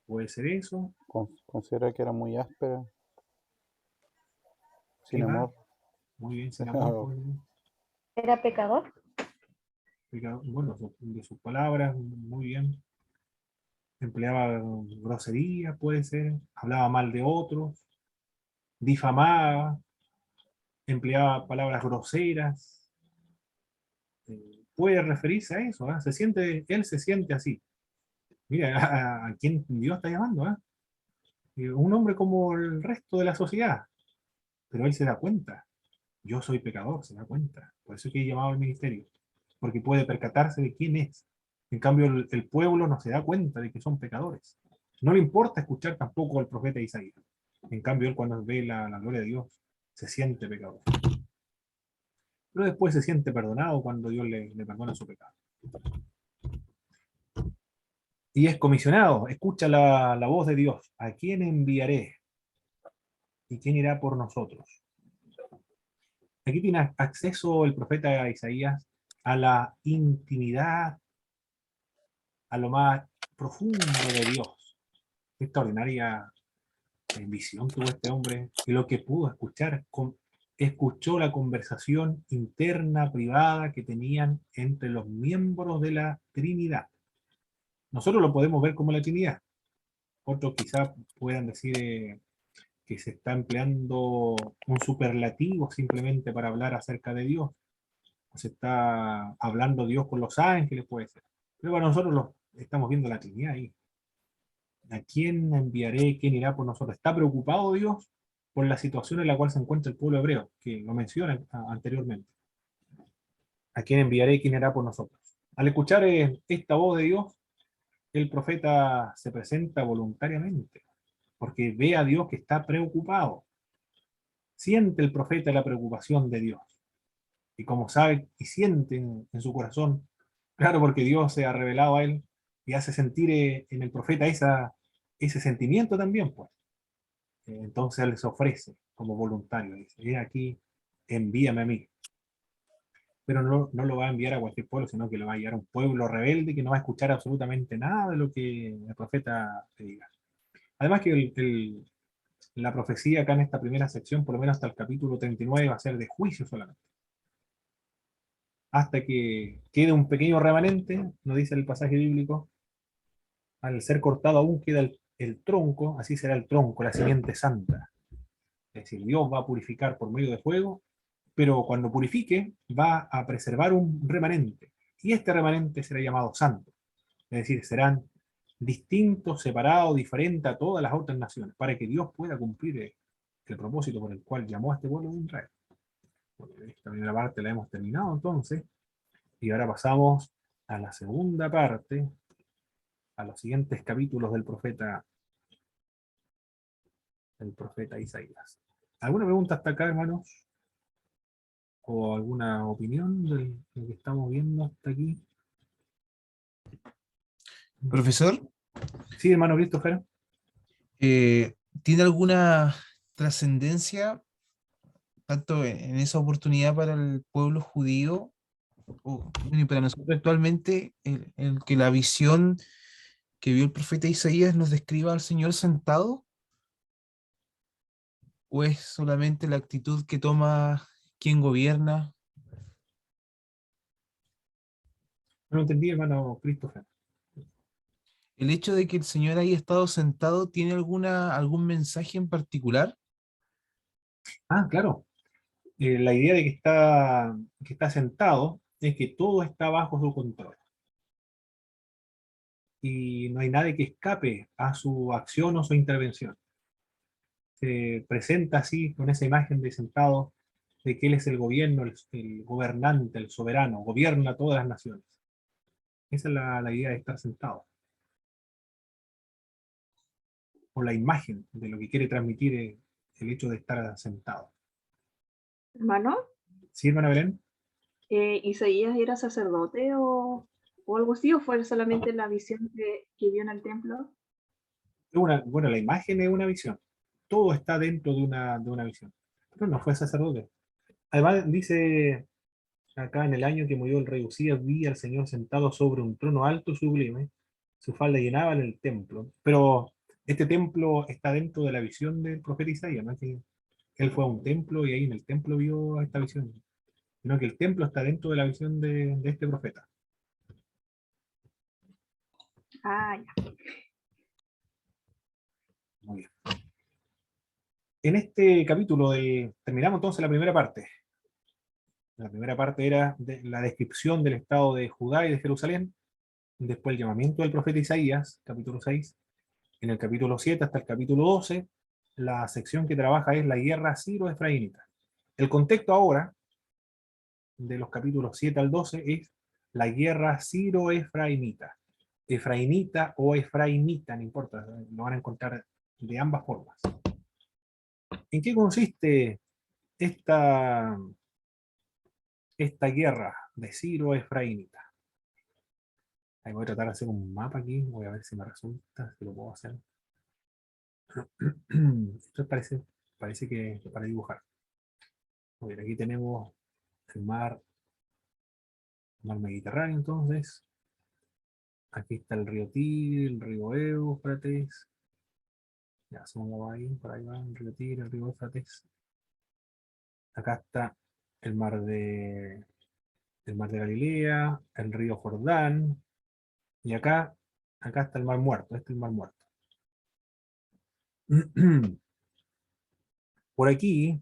Puede ser eso. Considera que era muy áspera, sin ¿Qué más? amor. Muy bien, sin amor. ¿Era pecador? Bueno, de sus palabras, muy bien. Empleaba grosería, puede ser, hablaba mal de otros, difamaba, empleaba palabras groseras. Puede referirse a eso, ¿eh? Él se siente así. Mira, a quién Dios está llamando, ¿eh? Un hombre como el resto de la sociedad, pero él se da cuenta. Yo soy pecador, se da cuenta. Por eso es que he llamado al ministerio, porque puede percatarse de quién es. En cambio, el pueblo no se da cuenta de que son pecadores. No le importa escuchar tampoco al profeta Isaías. En cambio, él cuando ve la gloria de Dios, se siente pecador. Pero después se siente perdonado cuando Dios le perdona su pecado. Y es comisionado, escucha la voz de Dios. ¿A quién enviaré? ¿Y quién irá por nosotros? Aquí tiene acceso el profeta Isaías a la intimidad, a lo más profundo de Dios. Qué extraordinaria visión tuvo este hombre y lo que pudo escuchar. Escuchó la conversación interna, privada que tenían entre los miembros de la Trinidad. Nosotros lo podemos ver como la Trinidad. Otros quizás puedan decir que se está empleando un superlativo simplemente para hablar acerca de Dios. O se está hablando Dios con los ángeles, puede ser. Pero para nosotros estamos viendo la Trinidad ahí. ¿A quién enviaré? ¿Quién irá por nosotros? ¿Está preocupado Dios por la situación en la cual se encuentra el pueblo hebreo? Que lo menciona anteriormente. ¿A quién enviaré? ¿Quién irá por nosotros? Al escuchar esta voz de Dios, el profeta se presenta voluntariamente, porque ve a Dios que está preocupado. Siente el profeta la preocupación de Dios. Y como sabe y siente en su corazón, claro, porque Dios se ha revelado a él y hace sentir en el profeta ese sentimiento también, pues. Entonces él se ofrece como voluntario, dice, aquí, envíame a mí. Pero no lo va a enviar a cualquier pueblo, sino que lo va a enviar a un pueblo rebelde que no va a escuchar absolutamente nada de lo que el profeta le diga. Además que la profecía acá en esta primera sección, por lo menos hasta el capítulo 39, va a ser de juicio solamente. Hasta que quede un pequeño remanente, nos dice el pasaje bíblico, al ser cortado aún queda el tronco, así será el tronco, la simiente santa. Es decir, Dios va a purificar por medio de fuego, pero cuando purifique va a preservar un remanente, y este remanente será llamado santo. Es decir, serán distintos, separados, diferentes a todas las otras naciones, para que Dios pueda cumplir el propósito por el cual llamó a este pueblo de Israel. Bueno, esta primera parte la hemos terminado entonces, y ahora pasamos a la segunda parte, a los siguientes capítulos del profeta Isaías. ¿Alguna pregunta hasta acá, hermanos? ¿O alguna opinión de lo que estamos viendo hasta aquí? Profesor, Sí, hermano Christopher. ¿tiene alguna trascendencia tanto en esa oportunidad para el pueblo judío y para nosotros actualmente, el que la visión que vio el profeta Isaías nos describa al Señor sentado? ¿O es solamente la actitud que toma quien gobierna? No entendí, hermano Christopher. ¿El hecho de que el Señor haya estado sentado tiene algún mensaje en particular? Ah, claro. La idea de que está sentado es que todo está bajo su control. Y no hay nadie que escape a su acción o su intervención. Se presenta así, con esa imagen de sentado, de que Él es el gobierno, el gobernante, el soberano, gobierna todas las naciones. Esa es la idea de estar sentado. O la imagen de lo que quiere transmitir el hecho de estar sentado. Hermano, ¿Sí, hermana Belén? ¿Isaías era sacerdote o algo así? ¿O fue solamente la visión que vio en el templo? Bueno, la imagen es una visión. Todo está dentro de una visión. Pero no fue sacerdote. Además, dice acá en el año que murió el rey Usías, vi al Señor sentado sobre un trono alto y sublime, su falda llenaba en el templo. Pero este templo está dentro de la visión del profeta Isaías, ¿no? Que él fue a un templo y ahí en el templo vio esta visión. sino que el templo está dentro de la visión de este profeta. Ah, ya. Muy bien. En este capítulo terminamos entonces la primera parte. La primera parte era la descripción del estado de Judá y de Jerusalén, después el llamamiento del profeta Isaías, capítulo 6. En el capítulo 7 hasta el capítulo 12, la sección que trabaja es la guerra siro-efraínita. El contexto ahora, de los capítulos 7 al 12, es la guerra siro-efraimita. Efraimita o efraimita, no importa, lo van a encontrar de ambas formas. ¿En qué consiste esta guerra de siro-efraimita? Ahí voy a tratar de hacer un mapa aquí, voy a ver si me resulta, si lo puedo hacer. Esto parece que para dibujar. A ver, aquí tenemos el mar Mediterráneo, entonces. Aquí está el río Tigre, el río Éufrates. Ya, somos ahí, por ahí va el río Tigre, el río Éufrates. Acá está el mar de Galilea, el río Jordán. Y acá está el mar Muerto, este es el mar Muerto. Por aquí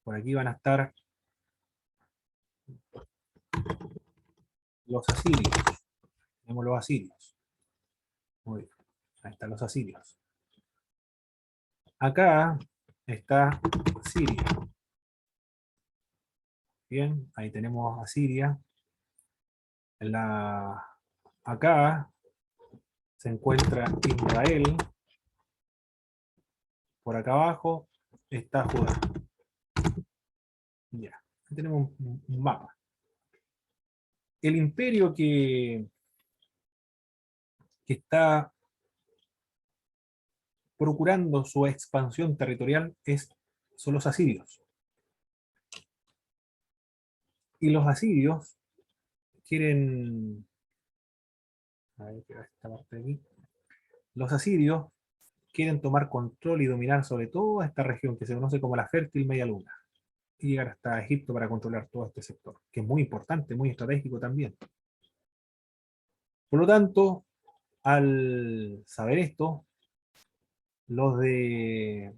van a estar los asirios. Tenemos los asirios. Muy bien. Ahí están los asirios. Acá está Siria. Bien, ahí tenemos a Siria. Acá se encuentra Israel. Por acá abajo está Judá. Ya, aquí tenemos un mapa. El imperio que está procurando su expansión territorial son los asirios. Y los asirios quieren... A ver, esta parte de aquí. Los asirios quieren tomar control y dominar sobre toda esta región que se conoce como la fértil Media Luna y llegar hasta Egipto para controlar todo este sector, que es muy importante, muy estratégico también. Por lo tanto, al saber esto, los de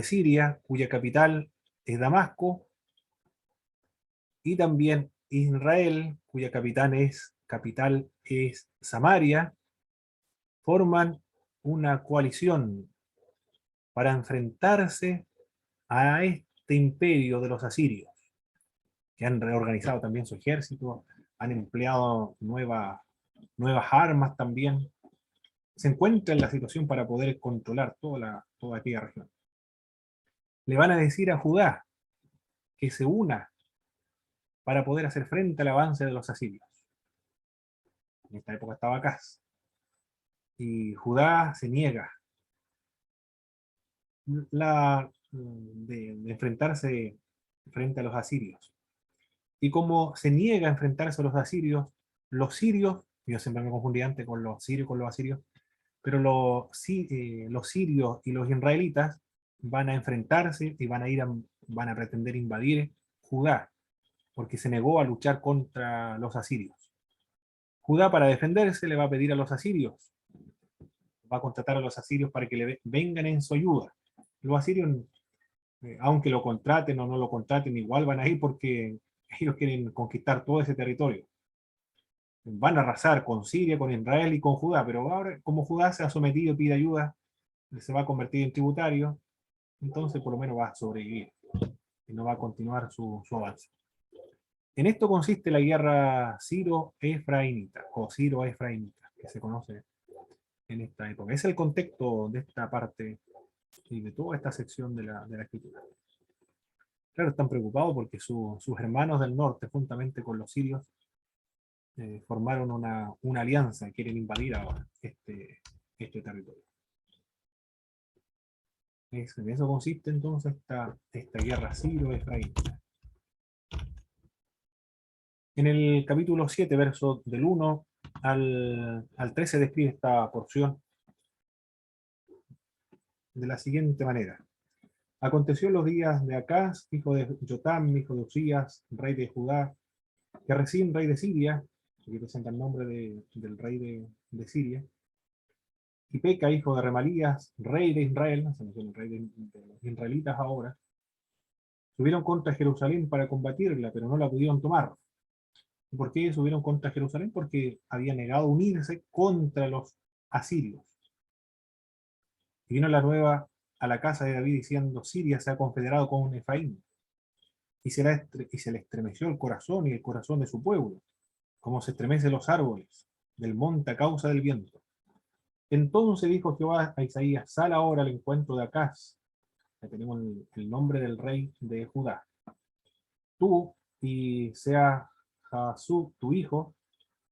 Siria, cuya capital es Damasco, y también Israel, cuya capital es Samaria, forman una coalición para enfrentarse a este imperio de los asirios, que han reorganizado también su ejército, han empleado nuevas armas también. Se encuentra en la situación para poder controlar toda aquella región. Le van a decir a Judá que se una para poder hacer frente al avance de los asirios. En esta época estaba Acaz. Y Judá se niega de enfrentarse frente a los asirios. Y como se niega a enfrentarse a los sirios, yo siempre me confundí antes con los sirios con los asirios, pero los sirios y los israelitas van a enfrentarse y van a pretender invadir Judá, porque se negó a luchar contra los asirios. Judá, para defenderse, le va a pedir a los asirios, va a contratar a los asirios para que le vengan en su ayuda. Los asirios, aunque lo contraten o no lo contraten, igual van a ir porque ellos quieren conquistar todo ese territorio. Van a arrasar con Siria, con Israel y con Judá, pero ahora, como Judá se ha sometido y pide ayuda, se va a convertir en tributario, entonces por lo menos va a sobrevivir y no va a continuar su avance. En esto consiste la guerra siro-efraimita, o siro-efraimita, que se conoce en esta época. Es el contexto de esta parte y de toda esta sección de la escritura. Claro, están preocupados porque sus hermanos del norte, juntamente con los sirios, formaron una alianza y quieren invadir ahora este territorio. En eso consiste entonces esta guerra siro-efraimita. En el capítulo 7, verso del 1 al 13, describe esta porción de la siguiente manera. Aconteció en los días de Acaz, hijo de Jotam, hijo de Usías, rey de Judá, que Resín, rey de Siria, aquí presenta el nombre del rey de Siria, y Peca, hijo de Remalías, rey de Israel, se menciona el rey de los israelitas ahora, subieron contra Jerusalén para combatirla, pero no la pudieron tomar. ¿Por qué subieron contra Jerusalén? Porque había negado unirse contra los asirios. Y vino la nueva a la casa de David diciendo: Siria se ha confederado con Efraín, y se le estremeció el corazón y el corazón de su pueblo, como se estremecen los árboles del monte a causa del viento. Entonces dijo Jehová a Isaías: sal ahora al encuentro de Acaz. Ya tenemos el nombre del rey de Judá. Tú y sea Jasub, tu hijo,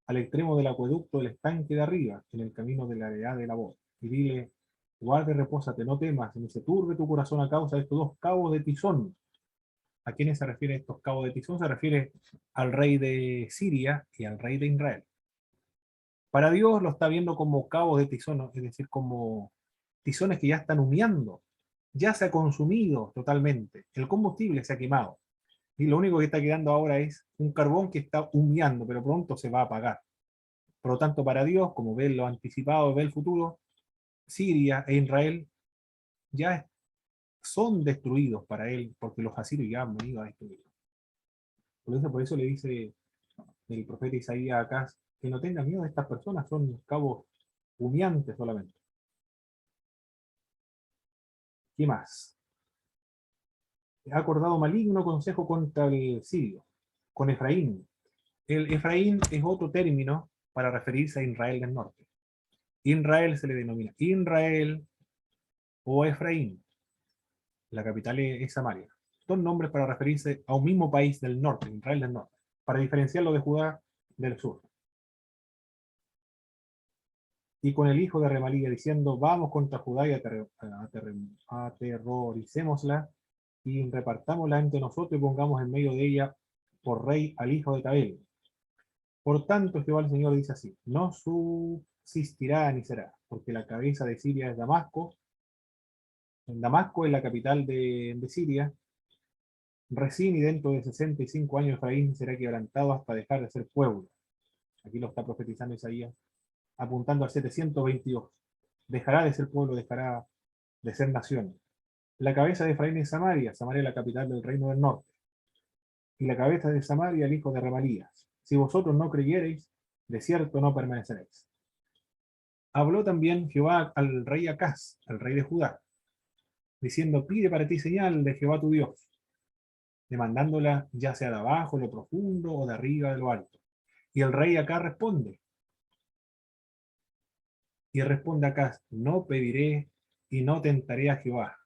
al extremo del acueducto del estanque de arriba, en el camino de la heredad de la voz. Y dile: guarde, repósate, no temas, ni se turbe tu corazón a causa de estos dos cabos de Tizón. ¿A quiénes se refiere estos cabos de Tizón? Se refiere al rey de Siria y al rey de Israel. Para Dios lo está viendo como cabos de tizón, es decir, como tizones que ya están humeando. Ya se ha consumido totalmente. El combustible se ha quemado. Y lo único que está quedando ahora es un carbón que está humeando, pero pronto se va a apagar. Por lo tanto, para Dios, como ve lo anticipado, ve el futuro, Siria e Israel ya son destruidos para él, porque los asirios ya han venido a destruirlos. Por eso le dice el profeta Isaías acá que no tengan miedo de estas personas, son cabos humeantes solamente. ¿Qué más? Ha acordado maligno consejo contra el sirio, con Efraín. El Efraín es otro término para referirse a Israel del norte. Israel se le denomina Israel o Efraín. La capital es Samaria. Dos nombres para referirse a un mismo país del norte, Israel del norte, para diferenciarlo de Judá del sur. Y con el hijo de Remalía diciendo: vamos contra Judá y aterroricémosla y repartámosla entre nosotros y pongamos en medio de ella por rey al hijo de Tabel. Por tanto, Jehová el Señor dice así: no subsistirá ni será, porque la cabeza de Siria es Damasco. En Damasco es la capital de Siria. Resín, y dentro de 65 años Efraín será quebrantado hasta dejar de ser pueblo. Aquí lo está profetizando Isaías, apuntando al 722. Dejará de ser pueblo, dejará de ser nación. La cabeza de Efraín es Samaria, Samaria es la capital del reino del norte. Y la cabeza de Samaria el hijo de Remalías. Si vosotros no creyereis, de cierto no permaneceréis. Habló también Jehová al rey Acaz, al rey de Judá, diciendo: pide para ti señal de Jehová tu Dios, demandándola ya sea de abajo, de lo profundo, o de arriba, de lo alto. Y el rey Acaz responde. Y responde Acaz: no pediré y no tentaré a Jehová.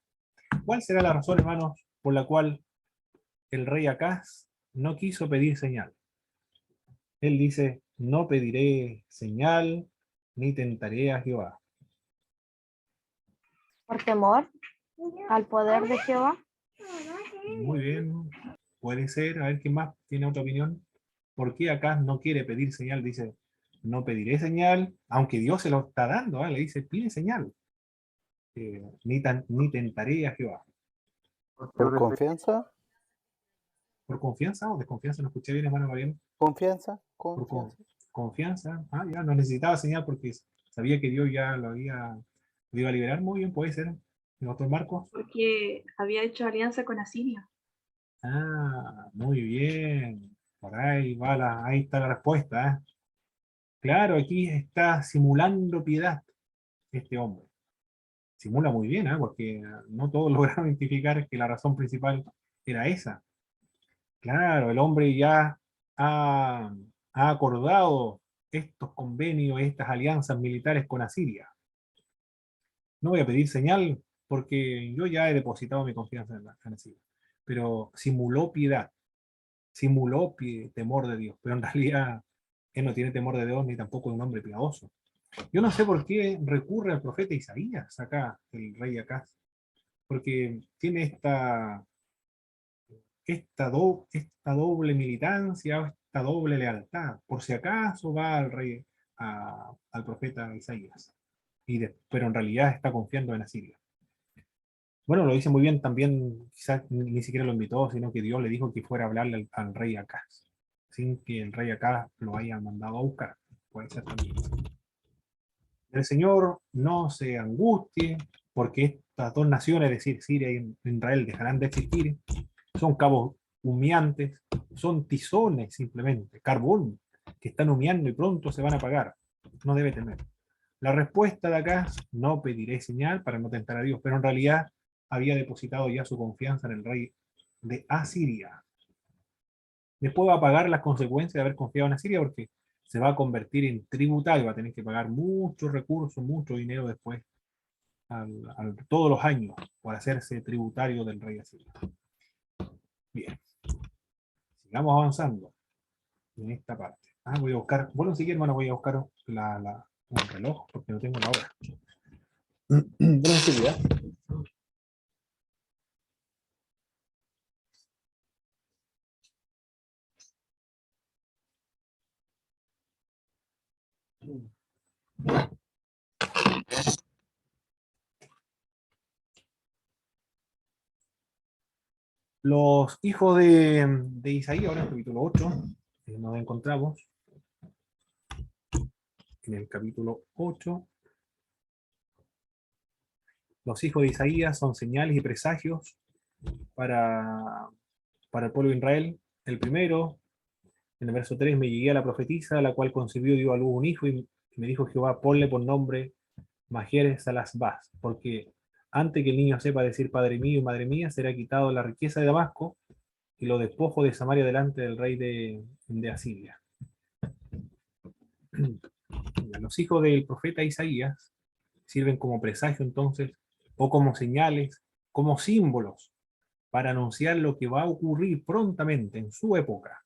¿Cuál será la razón, hermanos, por la cual el rey Acaz no quiso pedir señal? Él dice: no pediré señal ni tentaré a Jehová. Por temor al poder de Jehová. Muy bien, puede ser. A ver, ¿quién más tiene otra opinión? ¿Por qué Acaz no quiere pedir señal? Dice: no pediré señal, aunque Dios se lo está dando, le dice: pide señal. Ni tentaré a Jehová. ¿Por confianza? ¿Por confianza o desconfianza? No escuché bien, hermano Mariano. Confianza, Por confianza. confianza. Ah, ya, no necesitaba señal porque sabía que Dios ya lo iba a liberar. Muy bien, puede ser. ¿Doctor Marcos? Porque había hecho alianza con Asiria. Ah, muy bien. Por ahí va ahí está la respuesta, ¿eh? Claro, aquí está simulando piedad este hombre. Simula muy bien, ¿eh? Porque no todos lograron identificar que la razón principal era esa. Claro, el hombre ya ha acordado estos convenios, estas alianzas militares con Asiria. No voy a pedir señal porque yo ya he depositado mi confianza en Asiria. Pero simuló piedad, simuló temor de Dios, pero en realidad él no tiene temor de Dios ni tampoco es un hombre piadoso. Yo no sé por qué recurre al profeta Isaías acá, el rey Acaz, porque tiene esta doble militancia, esta doble lealtad, por si acaso va al rey, al profeta Isaías, pero en realidad está confiando en Asiria. Bueno, lo dice muy bien también, quizás ni siquiera lo invitó, sino que Dios le dijo que fuera a hablarle al rey Acaz, sin que el rey Acaz lo haya mandado a buscar. Puede ser también. El Señor no se angustie, porque estas dos naciones, es decir, Siria y Israel, dejarán de existir. Son cabos humeantes, son tizones simplemente, carbón, que están humeando y pronto se van a apagar. No debe temer. La respuesta de acá, no pediré señal para no tentar a Dios, pero en realidad había depositado ya su confianza en el rey de Asiria. Después va a pagar las consecuencias de haber confiado en Asiria porque se va a convertir en tributario, va a tener que pagar muchos recursos, mucho dinero después, todos los años, por hacerse tributario del rey Asiria. Bien, sigamos avanzando en esta parte. Voy a buscar, bueno, si quieren, hermano, voy a buscar un reloj porque no tengo la hora. Bueno, seguridad. Los hijos de Isaías, ahora en el capítulo 8, nos encontramos en el capítulo 8. Los hijos de Isaías son señales y presagios para el pueblo de Israel. El primero, en el verso 3, me llegué a la profetisa, la cual concibió y dio a luz un hijo, y me dijo Jehová, ponle por nombre Majer Salasbaz, porque antes que el niño sepa decir Padre mío y Madre mía, será quitado la riqueza de Damasco y lo despojo de Samaria delante del rey de Asiria. Los hijos del profeta Isaías sirven como presagio entonces, o como señales, como símbolos, para anunciar lo que va a ocurrir prontamente en su época,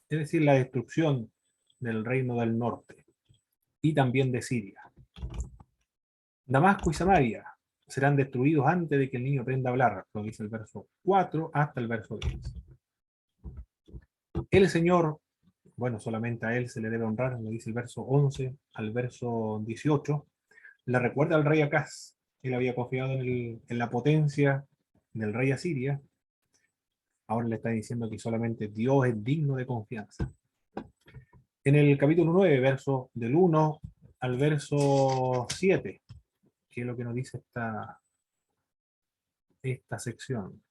es decir, la destrucción del reino del norte y también de Siria. Damasco y Samaria serán destruidos antes de que el niño aprenda a hablar, lo dice el verso 4 hasta el verso 10. El Señor, bueno, solamente a él se le debe honrar, lo dice el verso 11 al verso 18, le recuerda al rey Acaz. Él había confiado en la potencia del rey Asiria. Ahora le está diciendo que solamente Dios es digno de confianza. En el capítulo 9, verso del 1 al verso 7, que es lo que nos dice esta sección.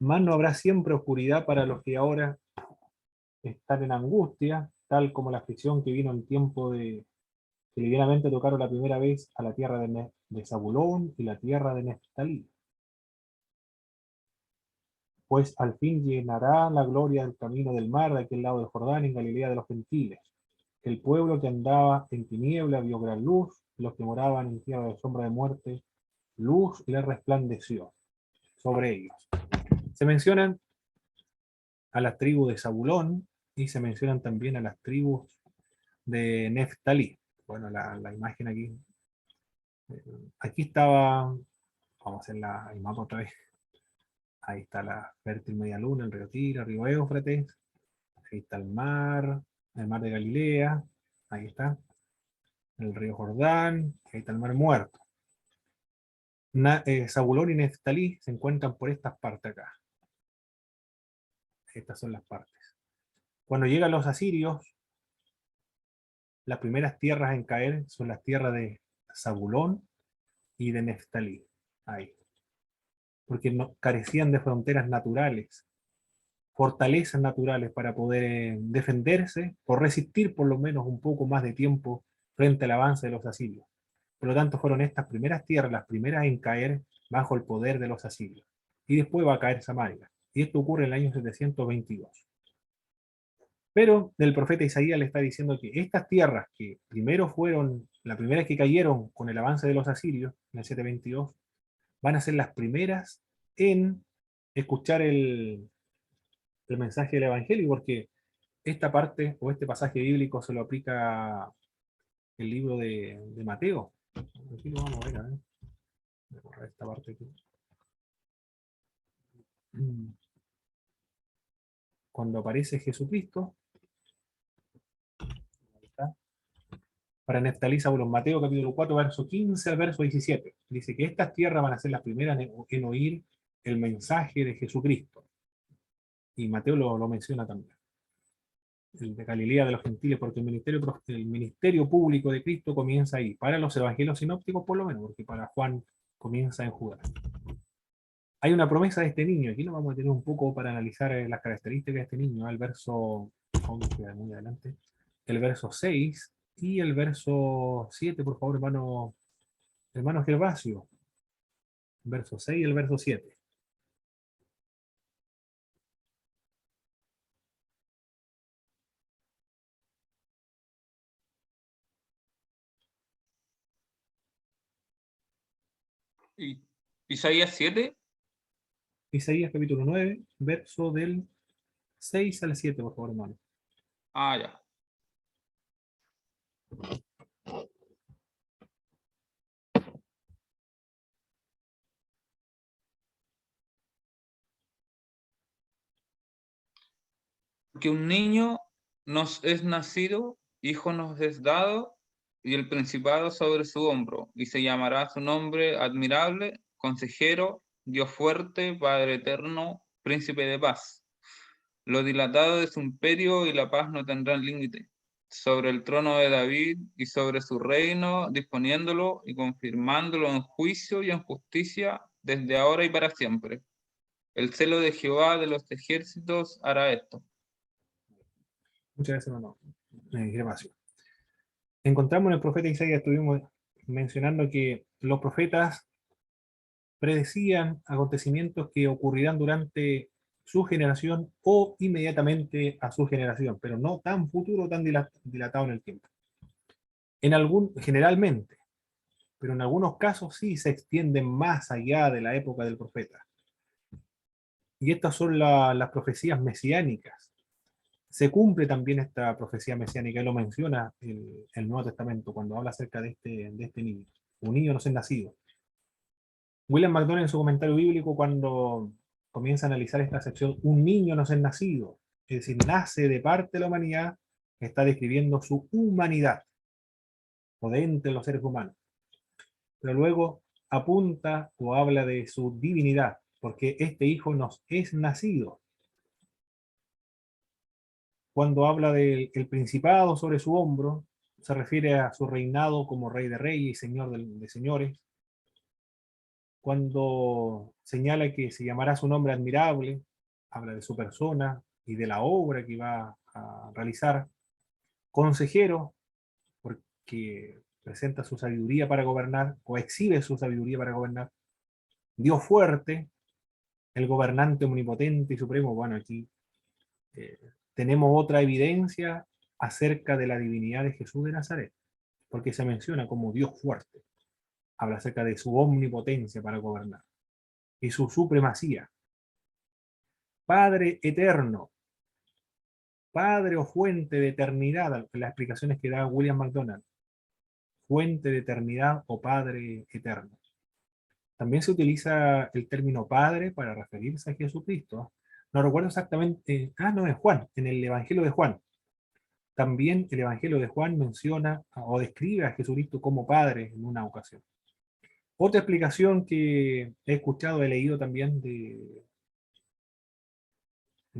Más no habrá siempre oscuridad para los que ahora están en angustia, tal como la aflicción que vino en tiempo de que ligeramente tocaron la primera vez a la tierra de Zabulón y la tierra de Neftalí. Pues al fin llenará la gloria del camino del mar de aquel lado del Jordán en Galilea de los gentiles. El pueblo que andaba en tiniebla vio gran luz, los que moraban en tierra de sombra de muerte, luz le resplandeció sobre ellos. Se mencionan a las tribus de Zabulón y se mencionan también a las tribus de Neftalí. Bueno, la imagen aquí. Aquí estaba, vamos a hacer el mapa otra vez. Ahí está la fértil media luna, el río Tira, el río Éufrates. Ahí está el mar de Galilea. Ahí está. El río Jordán. Ahí está el mar Muerto. Zabulón y Neftalí se encuentran por estas partes acá. Estas son las partes. Cuando llegan los asirios, las primeras tierras en caer son las tierras de Zabulón y de Neftalí. Ahí. Porque no, carecían de fronteras naturales, fortalezas naturales para poder defenderse o resistir por lo menos un poco más de tiempo frente al avance de los asirios. Por lo tanto, fueron estas primeras tierras las primeras en caer bajo el poder de los asirios. Y después va a caer Samaria. Y esto ocurre en el año 722. Pero el profeta Isaías le está diciendo que estas tierras que primero fueron, las primeras que cayeron con el avance de los asirios, en el 722, van a ser las primeras en escuchar el mensaje del Evangelio, porque esta parte o este pasaje bíblico se lo aplica el libro de Mateo. Aquí lo vamos a ver, voy a borrar esta parte aquí. Cuando aparece Jesucristo, ahí está, Para Neftalí, Zabulón. Mateo capítulo 4, verso 15 al verso 17. Dice que estas tierras van a ser las primeras en oír el mensaje de Jesucristo. Y Mateo lo menciona también. El de Galilea de los gentiles, porque el ministerio público de Cristo comienza ahí. Para los evangelios sinópticos, por lo menos, porque para Juan comienza en Judá. Hay una promesa de este niño. Aquí nos vamos a tener un poco para analizar las características de este niño. El verso, muy adelante, el verso 6 y el verso 7, por favor, hermano Gervasio. Verso 6 y el verso 7. Y Isaías 7. Isaías capítulo 9, verso del 6 al 7, por favor, hermano. Ah, ya. Que un niño nos es nacido, hijo nos es dado, y el principado sobre su hombro, y se llamará su nombre admirable, consejero, Dios fuerte, Padre eterno, príncipe de paz. Lo dilatado de su imperio y la paz no tendrán límite. Sobre el trono de David y sobre su reino, disponiéndolo y confirmándolo en juicio y en justicia desde ahora y para siempre. El celo de Jehová de los ejércitos hará esto. Muchas gracias, hermano Gervasio. Encontramos en el profeta Isaías, estuvimos mencionando que los profetas predecían acontecimientos que ocurrirán durante su generación o inmediatamente a su generación, pero no tan futuro, tan dilatado en el tiempo. Generalmente, pero en algunos casos sí se extienden más allá de la época del profeta. Y estas son las profecías mesiánicas. Se cumple también esta profecía mesiánica, y lo menciona el Nuevo Testamento cuando habla acerca de este niño. Un niño nos es nacido. William MacDonald en su comentario bíblico, cuando comienza a analizar esta sección, un niño nos es nacido, es decir, nace de parte de la humanidad, está describiendo su humanidad, o de entre los seres humanos. Pero luego apunta o habla de su divinidad, porque este hijo nos es nacido. Cuando habla del principado sobre su hombro, se refiere a su reinado como rey de reyes y señor de señores. Cuando señala que se llamará su nombre admirable, habla de su persona y de la obra que va a realizar. Consejero, porque presenta su sabiduría para gobernar, o exhibe su sabiduría para gobernar. Dios fuerte, el gobernante omnipotente y supremo. Bueno, aquí tenemos otra evidencia acerca de la divinidad de Jesús de Nazaret, porque se menciona como Dios fuerte. Habla acerca de su omnipotencia para gobernar y su supremacía. Padre eterno, Padre o fuente de eternidad, las explicaciones que da William MacDonald. Fuente de eternidad o Padre eterno. También se utiliza el término Padre para referirse a Jesucristo. No recuerdo exactamente, no, es Juan, en el Evangelio de Juan. También el Evangelio de Juan menciona o describe a Jesucristo como Padre en una ocasión. Otra explicación que he escuchado, he leído también de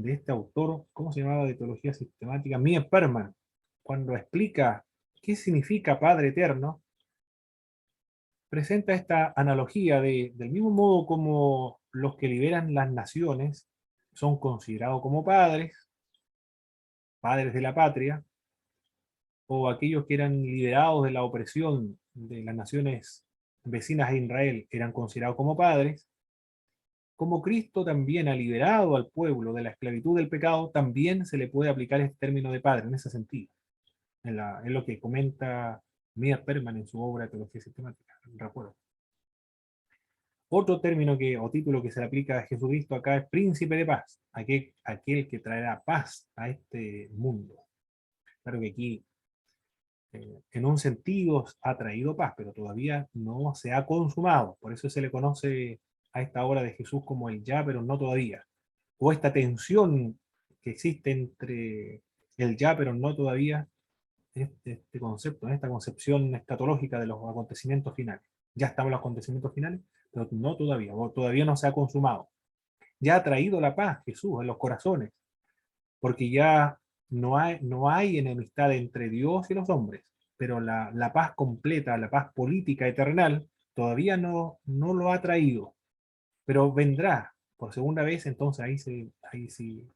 este autor, ¿cómo se llamaba? De teología sistemática, Mie Perman, cuando explica qué significa Padre eterno, presenta esta analogía del mismo modo como los que liberan las naciones son considerados como padres de la patria, o aquellos que eran liberados de la opresión de las naciones vecinas a Israel eran considerados como padres. Como Cristo también ha liberado al pueblo de la esclavitud del pecado, también se le puede aplicar este término de padre en ese sentido. Es lo que comenta Mia Perman en su obra de Teología Sistemática. Recuerdo. Otro término o título que se le aplica a Jesucristo acá es príncipe de paz, aquel que traerá paz a este mundo. Claro que aquí, en un sentido, ha traído paz, pero todavía no se ha consumado. Por eso se le conoce a esta obra de Jesús como el ya, pero no todavía. O esta tensión que existe entre el ya, pero no todavía, este concepto, esta concepción escatológica de los acontecimientos finales. Ya estamos en los acontecimientos finales, pero no todavía, o todavía no se ha consumado. Ya ha traído la paz Jesús en los corazones, porque ya no hay enemistad entre Dios y los hombres, pero la paz completa, la paz política eternal, todavía no lo ha traído, pero vendrá por segunda vez. Entonces ahí sí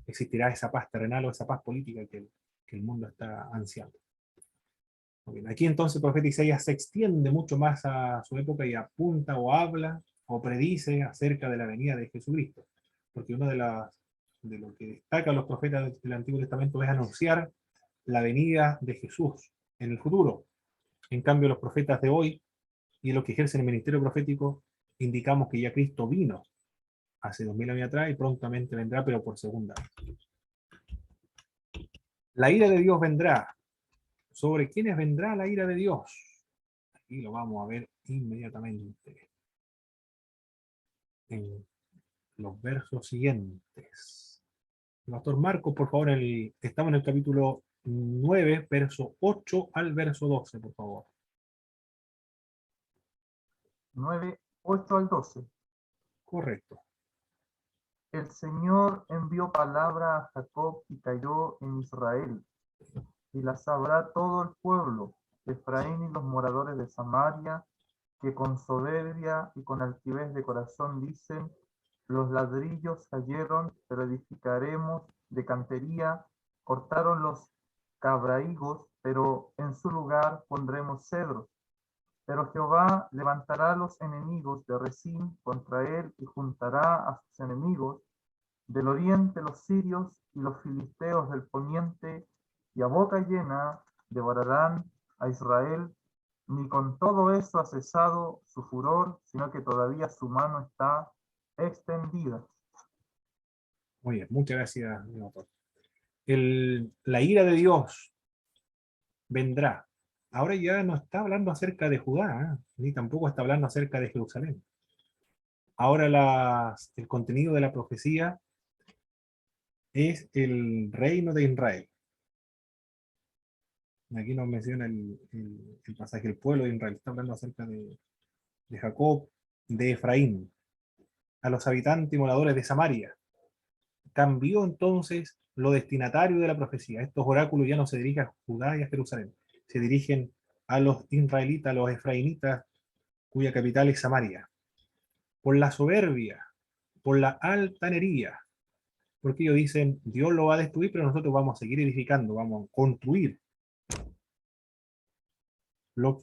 existirá esa paz terrenal o esa paz política que el mundo está ansiando. Muy bien. Aquí entonces el profeta Isaías se extiende mucho más a su época y apunta o habla o predice acerca de la venida de Jesucristo, porque uno de lo que destacan los profetas del Antiguo Testamento es anunciar la venida de Jesús en el futuro. En cambio, los profetas de hoy y los que ejercen el ministerio profético indicamos que ya Cristo vino hace 2000 años atrás y prontamente vendrá, pero por segunda vez. La ira de Dios vendrá. ¿Sobre quiénes vendrá la ira de Dios? Aquí lo vamos a ver inmediatamente en los versos siguientes. Pastor Marcos, por favor, estamos en el capítulo 9, verso 8 al verso 12, por favor. 9, 8 al 12. Correcto. El Señor envió palabra a Jacob y cayó en Israel, y la sabrá todo el pueblo, Efraín y los moradores de Samaria, que con soberbia y con altivez de corazón dicen: los ladrillos cayeron, pero edificaremos de cantería, cortaron los cabrahigos, pero en su lugar pondremos cedros. Pero Jehová levantará a los enemigos de Rezín contra él y juntará a sus enemigos del oriente, los sirios y los filisteos del poniente, y a boca llena devorarán a Israel. Ni con todo eso ha cesado su furor, sino que todavía su mano está extendida. Muy bien, muchas gracias, doctor. La ira de Dios vendrá. Ahora ya no está hablando acerca de Judá, ni tampoco está hablando acerca de Jerusalén. Ahora el contenido de la profecía es el reino de Israel. Aquí nos menciona el pasaje, el pueblo de Israel. Está hablando acerca de Jacob, de Efraín, a los habitantes y moradores de Samaria. Cambió entonces lo destinatario de la profecía. Estos oráculos ya no se dirigen a Judá y a Jerusalén, se dirigen a los israelitas, a los efraínitas, cuya capital es Samaria. Por la soberbia, por la altanería, porque ellos dicen: Dios lo va a destruir, pero nosotros vamos a seguir edificando, vamos a construir. Los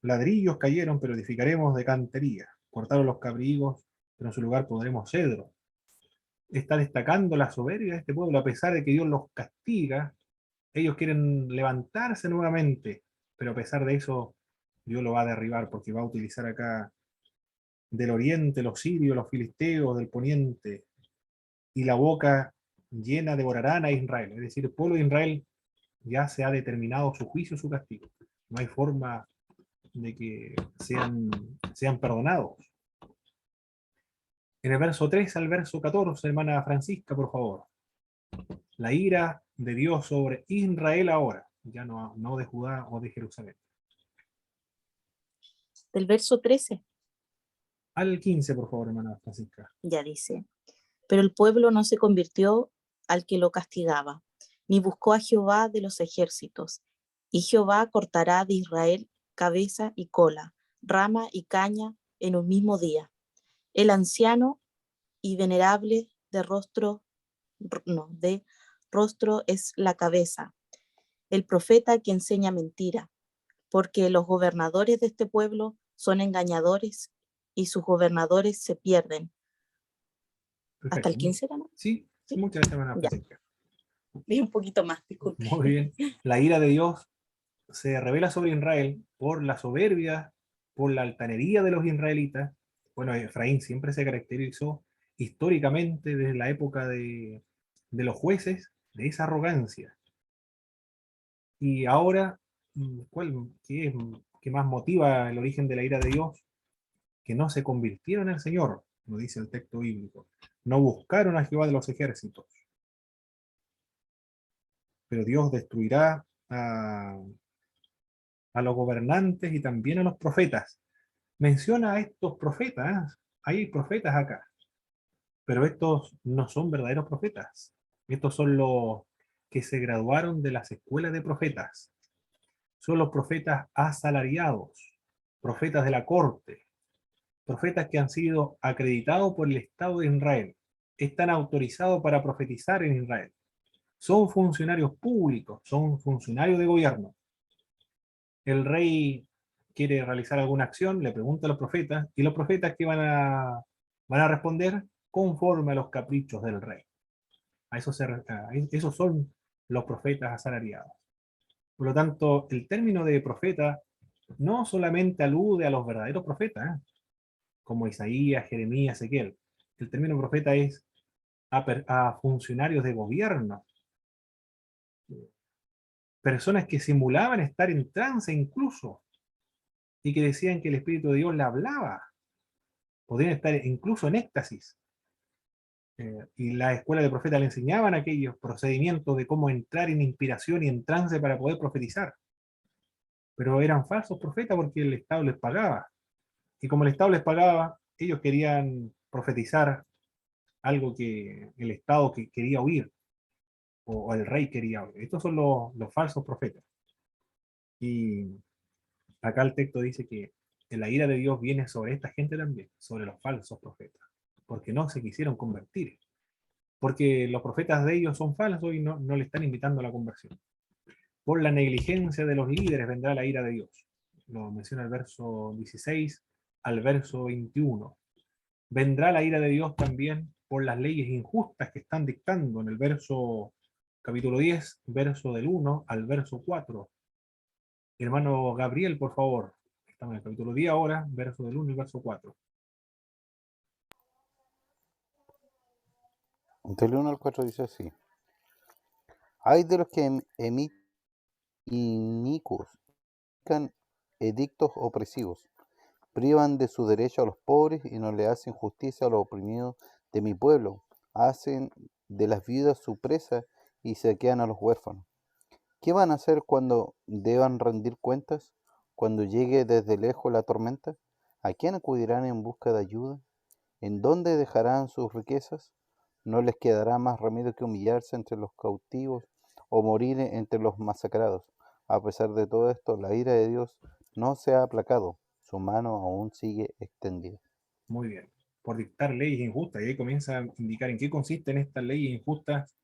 ladrillos cayeron, pero edificaremos de cantería. Cortaron los cabrigos, pero en su lugar pondremos cedro. Está destacando la soberbia de este pueblo, a pesar de que Dios los castiga. Ellos quieren levantarse nuevamente, pero a pesar de eso, Dios lo va a derribar, porque va a utilizar acá del oriente los sirios, los filisteos, del poniente, y la boca llena devorarán a Israel. Es decir, el pueblo de Israel ya se ha determinado su juicio, su castigo. No hay forma de que sean perdonados. En el verso 3 al verso 14, hermana Francisca, por favor. La ira de Dios sobre Israel ahora, ya no de Judá o de Jerusalén. Del verso 13. Al 15, por favor, hermana Francisca. Ya dice: pero el pueblo no se convirtió al que lo castigaba, ni buscó a Jehová de los ejércitos. Y Jehová cortará de Israel cabeza y cola, rama y caña en un mismo día. El anciano y venerable de rostro es la cabeza, el profeta que enseña mentira, porque los gobernadores de este pueblo son engañadores y sus gobernadores se pierden. Perfecto. ¿Hasta el 15 era, no? Sí, muchas gracias, hermana Francisca. Leí un poquito más, disculpe. Muy bien. La ira de Dios se revela sobre Israel por la soberbia, por la altanería de los israelitas. Bueno, Efraín siempre se caracterizó históricamente desde la época de los jueces, de esa arrogancia. Y ahora, ¿qué más motiva el origen de la ira de Dios? Que no se convirtieron en el Señor, nos dice el texto bíblico. No buscaron a Jehová de los ejércitos. pero Dios destruirá a los gobernantes y también a los profetas. Menciona a estos profetas, hay profetas acá, pero estos no son verdaderos profetas. Estos son los que se graduaron de las escuelas de profetas. Son los profetas asalariados, profetas de la corte, profetas que han sido acreditados por el Estado de Israel. Están autorizados para profetizar en Israel. Son funcionarios públicos, son funcionarios de gobierno. El rey quiere realizar alguna acción, le pregunta a los profetas, y los profetas que van a responder conforme a los caprichos del rey. Esos son los profetas asalariados. Por lo tanto, el término de profeta no solamente alude a los verdaderos profetas, como Isaías, Jeremías, Ezequiel. El término profeta es a funcionarios de gobierno, personas que simulaban estar en trance incluso, y que decían que el Espíritu de Dios le hablaba. Podían estar incluso en éxtasis. Y la escuela de profetas le enseñaban aquellos procedimientos de cómo entrar en inspiración y en trance para poder profetizar. Pero eran falsos profetas porque el Estado les pagaba. Y como el Estado les pagaba, ellos querían profetizar algo que el Estado quería oír, o el rey quería oír. Estos son los falsos profetas. Y acá el texto dice que la ira de Dios viene sobre esta gente también, sobre los falsos profetas, porque no se quisieron convertir. Porque los profetas de ellos son falsos y no le están invitando a la conversión. Por la negligencia de los líderes vendrá la ira de Dios. Lo menciona el verso 16 al verso 21. Vendrá la ira de Dios también por las leyes injustas que están dictando en el verso capítulo 10, verso del 1 al verso 4. Hermano Gabriel, por favor. Estamos en el capítulo 10 ahora, verso del 1 y verso 4. Del 1 al 4 dice así. Hay de los que emiten inicuos, edictos opresivos, privan de su derecho a los pobres y no le hacen justicia a los oprimidos de mi pueblo, hacen de las viudas su presa y saquean a los huérfanos. ¿Qué van a hacer cuando deban rendir cuentas? Cuando llegue desde lejos la tormenta, ¿a quién acudirán en busca de ayuda? ¿En dónde dejarán sus riquezas? ¿No les quedará más remedio que humillarse entre los cautivos o morir entre los masacrados? A pesar de todo esto, la ira de Dios no se ha aplacado, su mano aún sigue extendida. Muy bien. Por dictar leyes injustas, y ahí comienza a indicar en qué consisten estas leyes injustas.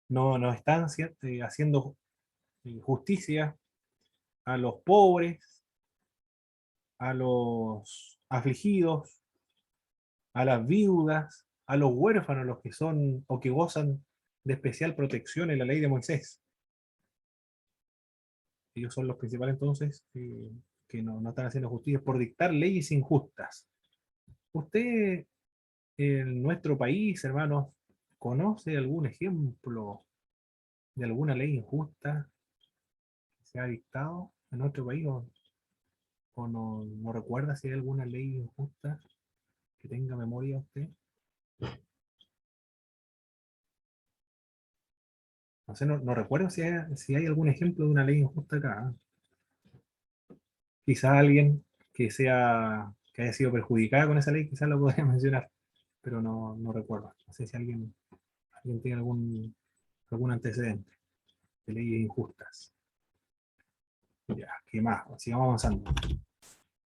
No están haciendo justicia a los pobres, a los afligidos, a las viudas, a los huérfanos, los que son o que gozan de especial protección en la ley de Moisés. Ellos son los principales entonces que no están haciendo justicia por dictar leyes injustas. ¿Usted en nuestro país, hermanos, conoce algún ejemplo de alguna ley injusta que se ha dictado en nuestro país o no recuerda si hay alguna ley injusta que tenga memoria usted? No sé, no recuerdo si hay algún ejemplo de una ley injusta acá. Quizá alguien que haya sido perjudicada con esa ley, quizás lo podría mencionar, pero no recuerdo. No sé si alguien tiene algún antecedente de leyes injustas. Ya, ¿qué más? Sigamos avanzando.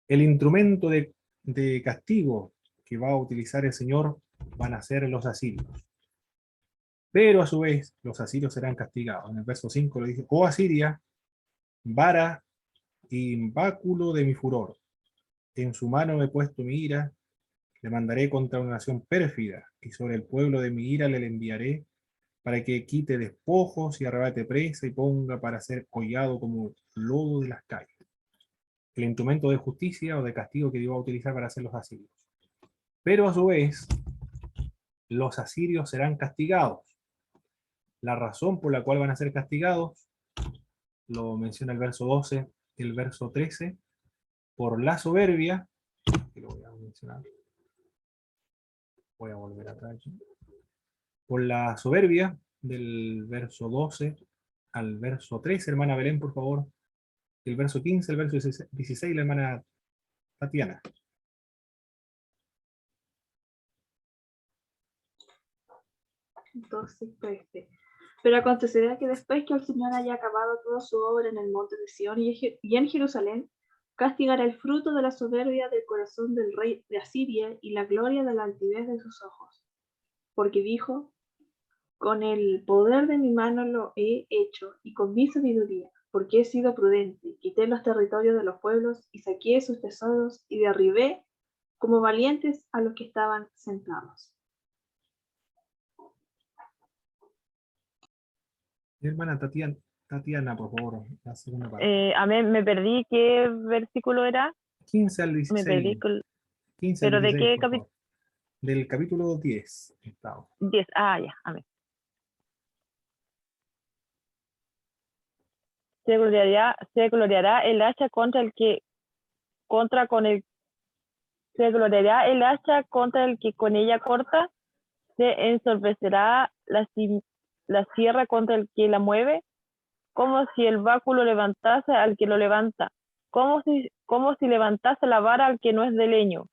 El instrumento de castigo que va a utilizar el Señor van a ser los asirios. Pero a su vez, los asirios serán castigados. En el verso 5 le dice: oh Asiria, vara y báculo de mi furor. En su mano he puesto mi ira, le mandaré contra una nación pérfida, y sobre el pueblo de mi ira le enviaré, para que quite despojos y arrebate presa y ponga para ser hollado como lodo de las calles. El instrumento de justicia o de castigo que Dios va a utilizar para hacer los asirios. Pero a su vez, los asirios serán castigados. La razón por la cual van a ser castigados, lo menciona el verso 12 y el verso 13, por la soberbia, que lo voy a mencionar. Voy a volver atrás aquí. Por la soberbia del verso 12 al verso 13, hermana Belén, por favor. El verso 15, el verso 16, la hermana Tatiana. 12:13. Pero acontecerá que después que el Señor haya acabado toda su obra en el monte de Sión y en Jerusalén, castigará el fruto de la soberbia del corazón del rey de Asiria y la gloria de la altivez de sus ojos. Porque dijo, con el poder de mi mano lo he hecho y con mi sabiduría, porque he sido prudente, quité los territorios de los pueblos y saqué sus tesoros y derribé como valientes a los que estaban sentados. Hermana Tatiana, por favor, la segunda parte. Amén, me perdí. ¿Qué versículo era? 15 al Me 16. perdí. 15 al ¿Pero de 16, qué por capítulo? favor. Del capítulo 10. 10. Ah, ya, amén. Se gloriará el hacha contra el que se gloriará el hacha contra el que con ella corta, se ensorbecerá la sierra contra el que la mueve, como si el báculo levantase al que lo levanta, como si levantase la vara al que no es de leño.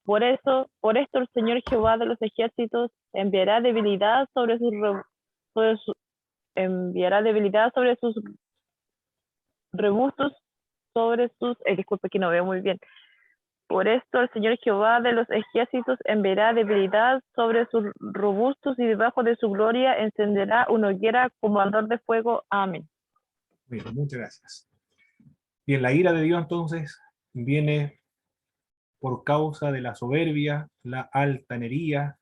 Por esto el Señor Jehová de los ejércitos enviará debilidad sobre sus rebustos, disculpe que no veo muy bien. Por esto el Señor Jehová de los ejércitos enviará debilidad sobre sus robustos y debajo de su gloria encenderá una hoguera como ardor de fuego. Amén. Bien, muchas gracias. Bien, la ira de Dios entonces viene por causa de la soberbia, la altanería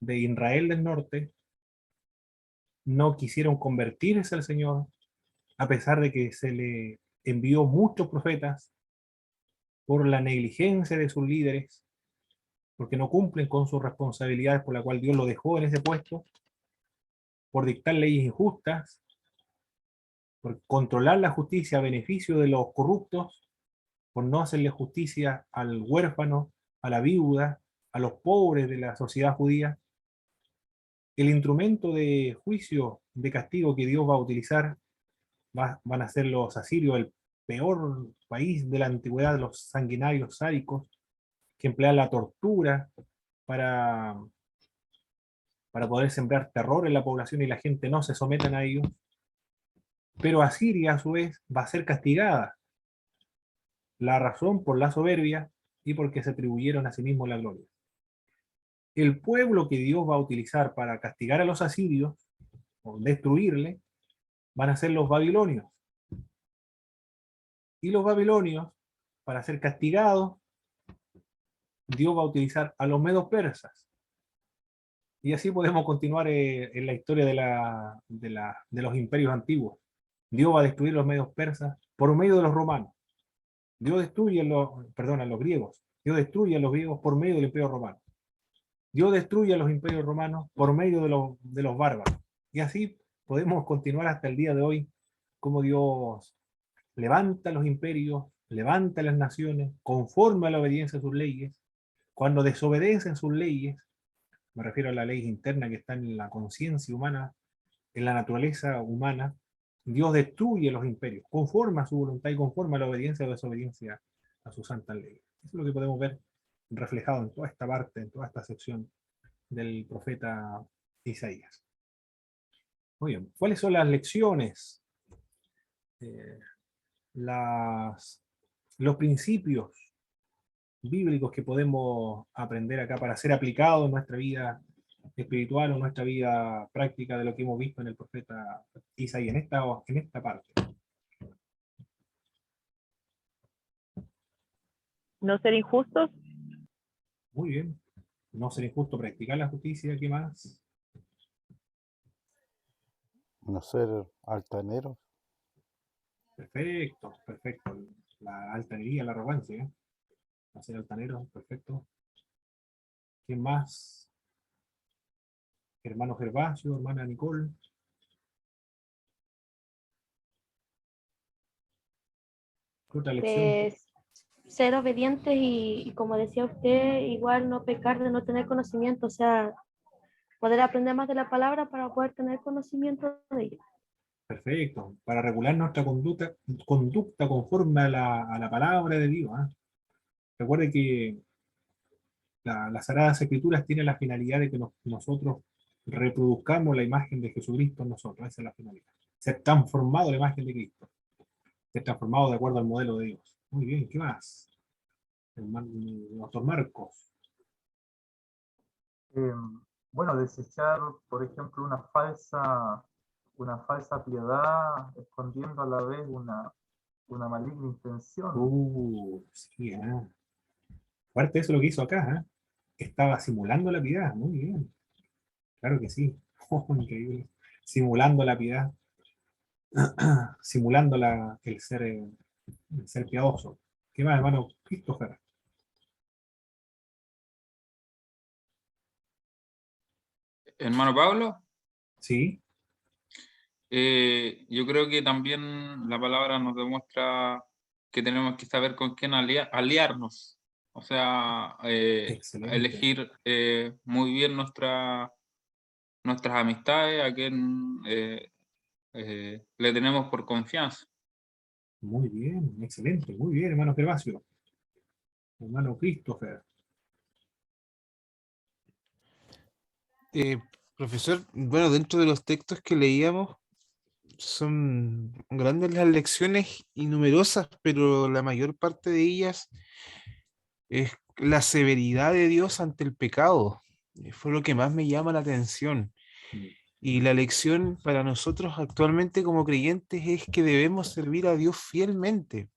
de Israel del norte. No quisieron convertirse al Señor, a pesar de que se le envió muchos profetas, por la negligencia de sus líderes, porque no cumplen con sus responsabilidades por la cual Dios lo dejó en ese puesto, por dictar leyes injustas, por controlar la justicia a beneficio de los corruptos, por no hacerle justicia al huérfano, a la viuda, a los pobres de la sociedad judía. El instrumento de juicio, de castigo que Dios va a utilizar van a ser los asirios, el peor país de la antigüedad, los sanguinarios sádicos, que emplean la tortura para poder sembrar terror en la población y la gente no se sometan a ellos. Pero Asiria, a su vez, va a ser castigada. La razón por la soberbia y porque se atribuyeron a sí mismos la gloria. El pueblo que Dios va a utilizar para castigar a los asirios, o destruirle, van a ser los babilonios. Y los babilonios, para ser castigados, Dios va a utilizar a los medos persas. Y así podemos continuar en la historia de los imperios antiguos. Dios va a destruir los medios persas por medio de los romanos. Dios destruye a los griegos. Dios destruye a los griegos por medio del imperio romano. Dios destruye a los imperios romanos por medio de los bárbaros. Y así podemos continuar hasta el día de hoy, como Dios levanta los imperios, levanta las naciones, conforme a la obediencia a sus leyes. Cuando desobedecen sus leyes, me refiero a la ley interna que está en la conciencia humana, en la naturaleza humana, Dios destruye los imperios, conforme a su voluntad y conforme a la obediencia o desobediencia a su santa ley. Eso es lo que podemos ver reflejado en toda esta parte, en toda esta sección del profeta Isaías. Muy bien, ¿cuáles son las lecciones? Los principios bíblicos que podemos aprender acá para ser aplicados en nuestra vida espiritual o nuestra vida práctica de lo que hemos visto en el profeta Isaías, en esta parte. No ser injustos. Muy bien. No ser injusto, practicar la justicia. ¿Qué más? No ser altaneros. Perfecto, perfecto. La altanería, la arrogancia, ¿eh? No ser altanero, perfecto. ¿Qué más? Hermano Gervasio, hermana Nicole. ¿Qué otra lección? Ser obedientes y como decía usted, igual no pecar de no tener conocimiento, o sea, poder aprender más de la palabra para poder tener conocimiento de ella. Perfecto. Para regular nuestra conducta conforme a la palabra de Dios. Recuerde que las Sagradas Escrituras tienen la finalidad de que nosotros reproduzcamos la imagen de Jesucristo en nosotros. Esa es la finalidad. Ser transformado a la imagen de Cristo. Ser transformado de acuerdo al modelo de Dios. Muy bien, ¿qué más? Doctor Marcos. Bueno, desechar, por ejemplo, una falsa piedad, escondiendo a la vez una maligna intención. Sí, fuerte eso lo que hizo acá, Estaba simulando la piedad, muy bien. Claro que sí. Oh, increíble. Simulando la piedad. Simulando el ser piadoso. ¿Qué más, hermano Christopher? Hermano Pablo, Sí. yo creo que también la palabra nos demuestra que tenemos que saber con quién aliarnos. O sea, Excelente. elegir muy bien nuestras amistades, a quien le tenemos por confianza. Muy bien, excelente. Muy bien, hermano Gervasio. Hermano Christopher. Profesor, bueno, dentro de los textos que leíamos, son grandes las lecciones y numerosas, pero la mayor parte de ellas es la severidad de Dios ante el pecado. Fue lo que más me llama la atención. Y la lección para nosotros actualmente como creyentes es que debemos servir a Dios fielmente.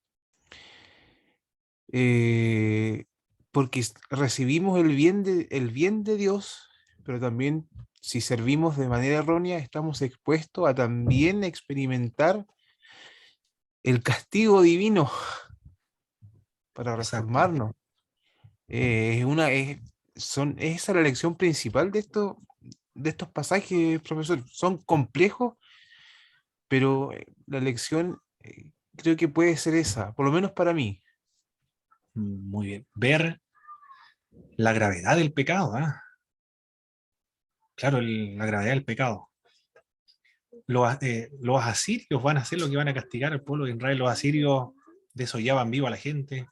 Porque recibimos el bien de Dios, pero también si servimos de manera errónea, estamos expuestos a también experimentar el castigo divino para reformarnos. Esa es la lección principal de estos pasajes, profesor. Son complejos, pero la lección creo que puede ser esa, por lo menos para mí. Muy bien. Ver la gravedad del pecado, Claro, la gravedad del pecado. Los asirios van a hacer lo que van a castigar al pueblo de Israel. Los asirios desollaban vivo a la gente.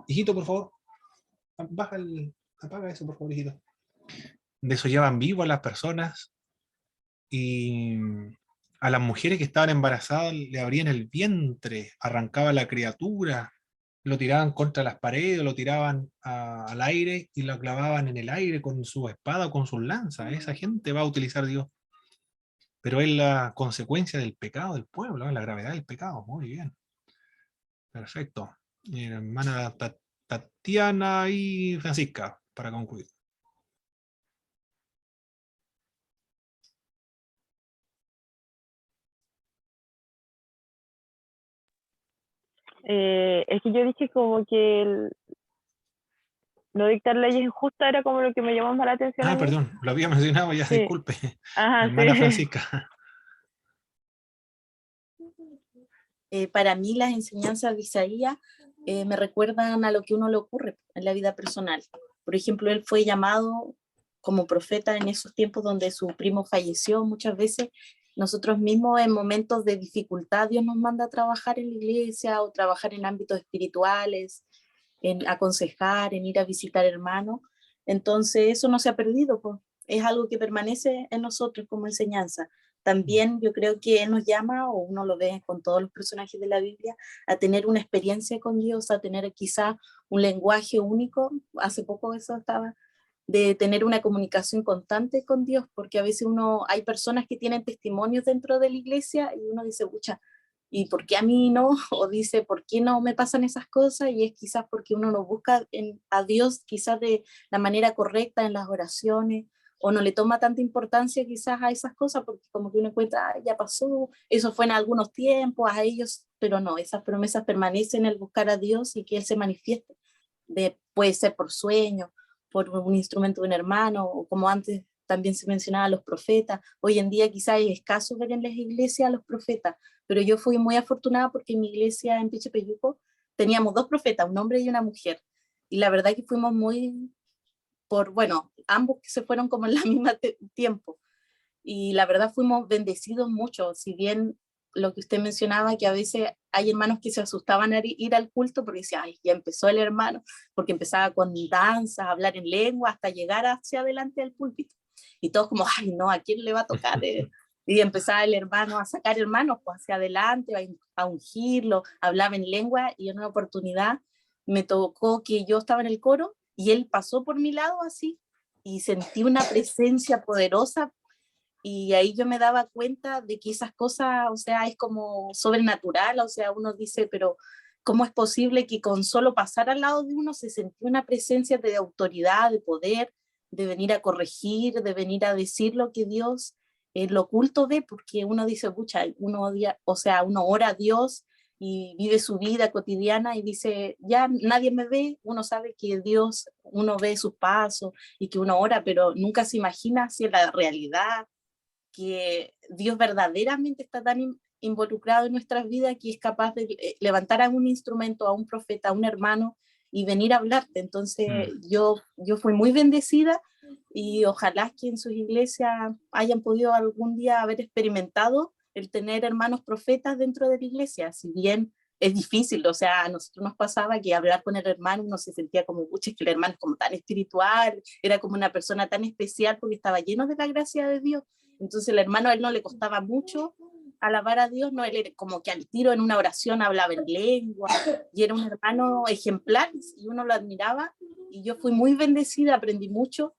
Hijito, por favor, apaga eso, por favor, hijito. Desollaban vivo a las personas y a las mujeres que estaban embarazadas le abrían el vientre, arrancaban la criatura, lo tiraban contra las paredes, lo tiraban al aire y lo clavaban en el aire con su espada o con sus lanzas. Esa gente va a utilizar Dios. Pero es la consecuencia del pecado del pueblo, la gravedad del pecado. Muy bien. Perfecto. Hermana Tatiana y Francisca, para concluir. Es que yo dije como que no dictar leyes injustas era como lo que me llamó más la atención. a mí. Perdón, lo había mencionado ya, Sí. disculpe. Ajá, Hermana sí. Francisca. Para mí las enseñanzas de Isaías me recuerdan a lo que a uno le ocurre en la vida personal. Por ejemplo, él fue llamado como profeta en esos tiempos donde su primo falleció. Muchas veces nosotros mismos en momentos de dificultad Dios nos manda a trabajar en la iglesia o trabajar en ámbitos espirituales, en aconsejar, en ir a visitar hermanos. Entonces eso no se ha perdido, pues. Es algo que permanece en nosotros como enseñanza. También yo creo que Él nos llama, o uno lo ve con todos los personajes de la Biblia, a tener una experiencia con Dios, a tener quizá un lenguaje único. Hace poco eso estaba, de tener una comunicación constante con Dios, porque a veces hay personas que tienen testimonios dentro de la iglesia y uno dice, pucha, ¿y por qué a mí no? O dice, ¿por qué no me pasan esas cosas? Y es quizás porque uno no busca a Dios quizás de la manera correcta en las oraciones, o no le toma tanta importancia quizás a esas cosas, porque como que uno encuentra, ya pasó, eso fue en algunos tiempos, a ellos, pero no, esas promesas permanecen en el buscar a Dios y que Él se manifieste. Puede ser por sueño, por un instrumento de un hermano, o como antes también se mencionaba a los profetas. Hoy en día quizás es escaso ver en las iglesias a los profetas, pero yo fui muy afortunada porque en mi iglesia en Pichipeyuco teníamos 2 profetas, un hombre y una mujer, y la verdad que fuimos muy, bueno, ambos que se fueron como en la misma tiempo, y la verdad fuimos bendecidos mucho, si bien lo que usted mencionaba, que a veces hay hermanos que se asustaban a ir al culto porque decían, ay, ya empezó el hermano, porque empezaba con danzas, a hablar en lengua, hasta llegar hacia adelante del púlpito. Y todos como, ay, no, ¿a quién le va a tocar? Y empezaba el hermano a sacar hermanos pues, hacia adelante, a ungirlo, hablaba en lengua, y en una oportunidad me tocó que yo estaba en el coro y él pasó por mi lado así, y sentí una presencia poderosa, y ahí yo me daba cuenta de que esas cosas, o sea, es como sobrenatural, o sea, uno dice, pero ¿cómo es posible que con solo pasar al lado de uno se sentía una presencia de autoridad, de poder, de venir a corregir, de venir a decir lo que Dios lo oculto ve? Porque uno dice, pucha, uno odia, o sea, uno ora a Dios y vive su vida cotidiana y dice, ya nadie me ve, uno sabe que Dios, uno ve sus pasos y que uno ora, pero nunca se imagina si es la realidad, que Dios verdaderamente está tan involucrado en nuestras vidas que es capaz de levantar a un instrumento, a un profeta, a un hermano y venir a hablarte. Entonces yo fui muy bendecida, y ojalá que en sus iglesias hayan podido algún día haber experimentado el tener hermanos profetas dentro de la iglesia, si bien es difícil, o sea, a nosotros nos pasaba que hablar con el hermano uno se sentía como, pucha, es que el hermano es como tan espiritual, era como una persona tan especial porque estaba lleno de la gracia de Dios. Entonces el hermano, a él no le costaba mucho alabar a Dios, no, él era como que al tiro en una oración hablaba en lengua, y era un hermano ejemplar, y uno lo admiraba, y yo fui muy bendecida, aprendí mucho,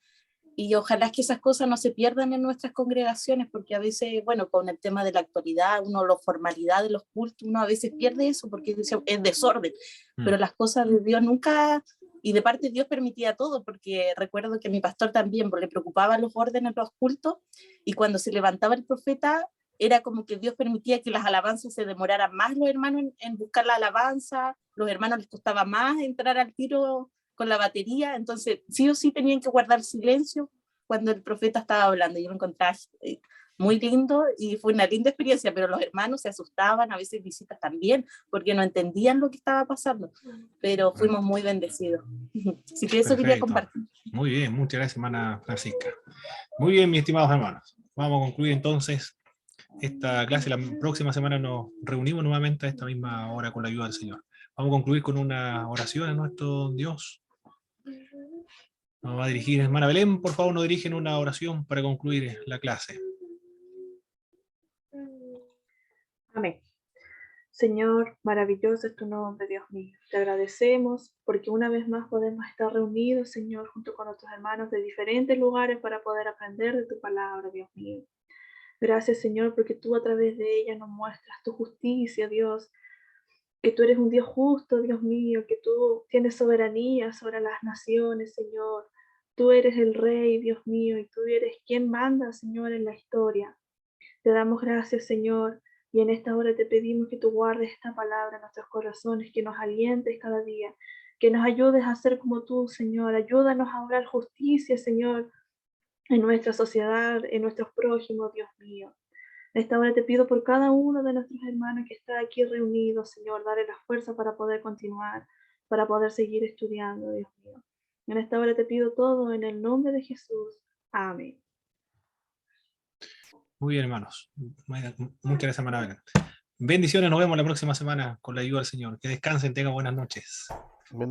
y ojalá que esas cosas no se pierdan en nuestras congregaciones, porque a veces, bueno, con el tema de la actualidad, la formalidad de los cultos, uno a veces pierde eso porque es desorden, pero las cosas de Dios nunca, y de parte de Dios permitía todo, porque recuerdo que mi pastor también le preocupaban los órdenes de los cultos, y cuando se levantaba el profeta, era como que Dios permitía que las alabanzas se demoraran más los hermanos en buscar la alabanza, los hermanos les costaba más entrar al tiro con la batería, entonces sí o sí tenían que guardar silencio cuando el profeta estaba hablando. Yo lo encontraba muy lindo y fue una linda experiencia, pero los hermanos se asustaban, a veces visitas también, porque no entendían lo que estaba pasando, pero fuimos muy bendecidos. Así que eso quería compartir. Muy bien, muchas gracias, hermana Francisca. Muy bien, mis estimados hermanos. Vamos a concluir entonces esta clase. La próxima semana nos reunimos nuevamente a esta misma hora con la ayuda del Señor. Vamos a concluir con una oración a nuestro Dios. Nos va a dirigir hermana Belén, por favor, nos dirigen una oración para concluir la clase. Amén. Señor, maravilloso es tu nombre, Dios mío. Te agradecemos porque una vez más podemos estar reunidos, Señor, junto con nuestros hermanos de diferentes lugares para poder aprender de tu palabra, Dios mío. Gracias, Señor, porque tú a través de ella nos muestras tu justicia, Dios, que tú eres un Dios justo, Dios mío, que tú tienes soberanía sobre las naciones, Señor. Tú eres el Rey, Dios mío, y tú eres quien manda, Señor, en la historia. Te damos gracias, Señor, y en esta hora te pedimos que tú guardes esta palabra en nuestros corazones, que nos alientes cada día, que nos ayudes a ser como tú, Señor. Ayúdanos a obrar justicia, Señor, en nuestra sociedad, en nuestros prójimos, Dios mío. En esta hora te pido por cada uno de nuestros hermanos que está aquí reunido, Señor, dale la fuerza para poder continuar, para poder seguir estudiando, Dios mío. En esta hora te pido todo en el nombre de Jesús. Amén. Muy bien, hermanos. Muchas gracias, hermana Belén. Bendiciones, nos vemos la próxima semana con la ayuda del Señor. Que descansen, tengan buenas noches.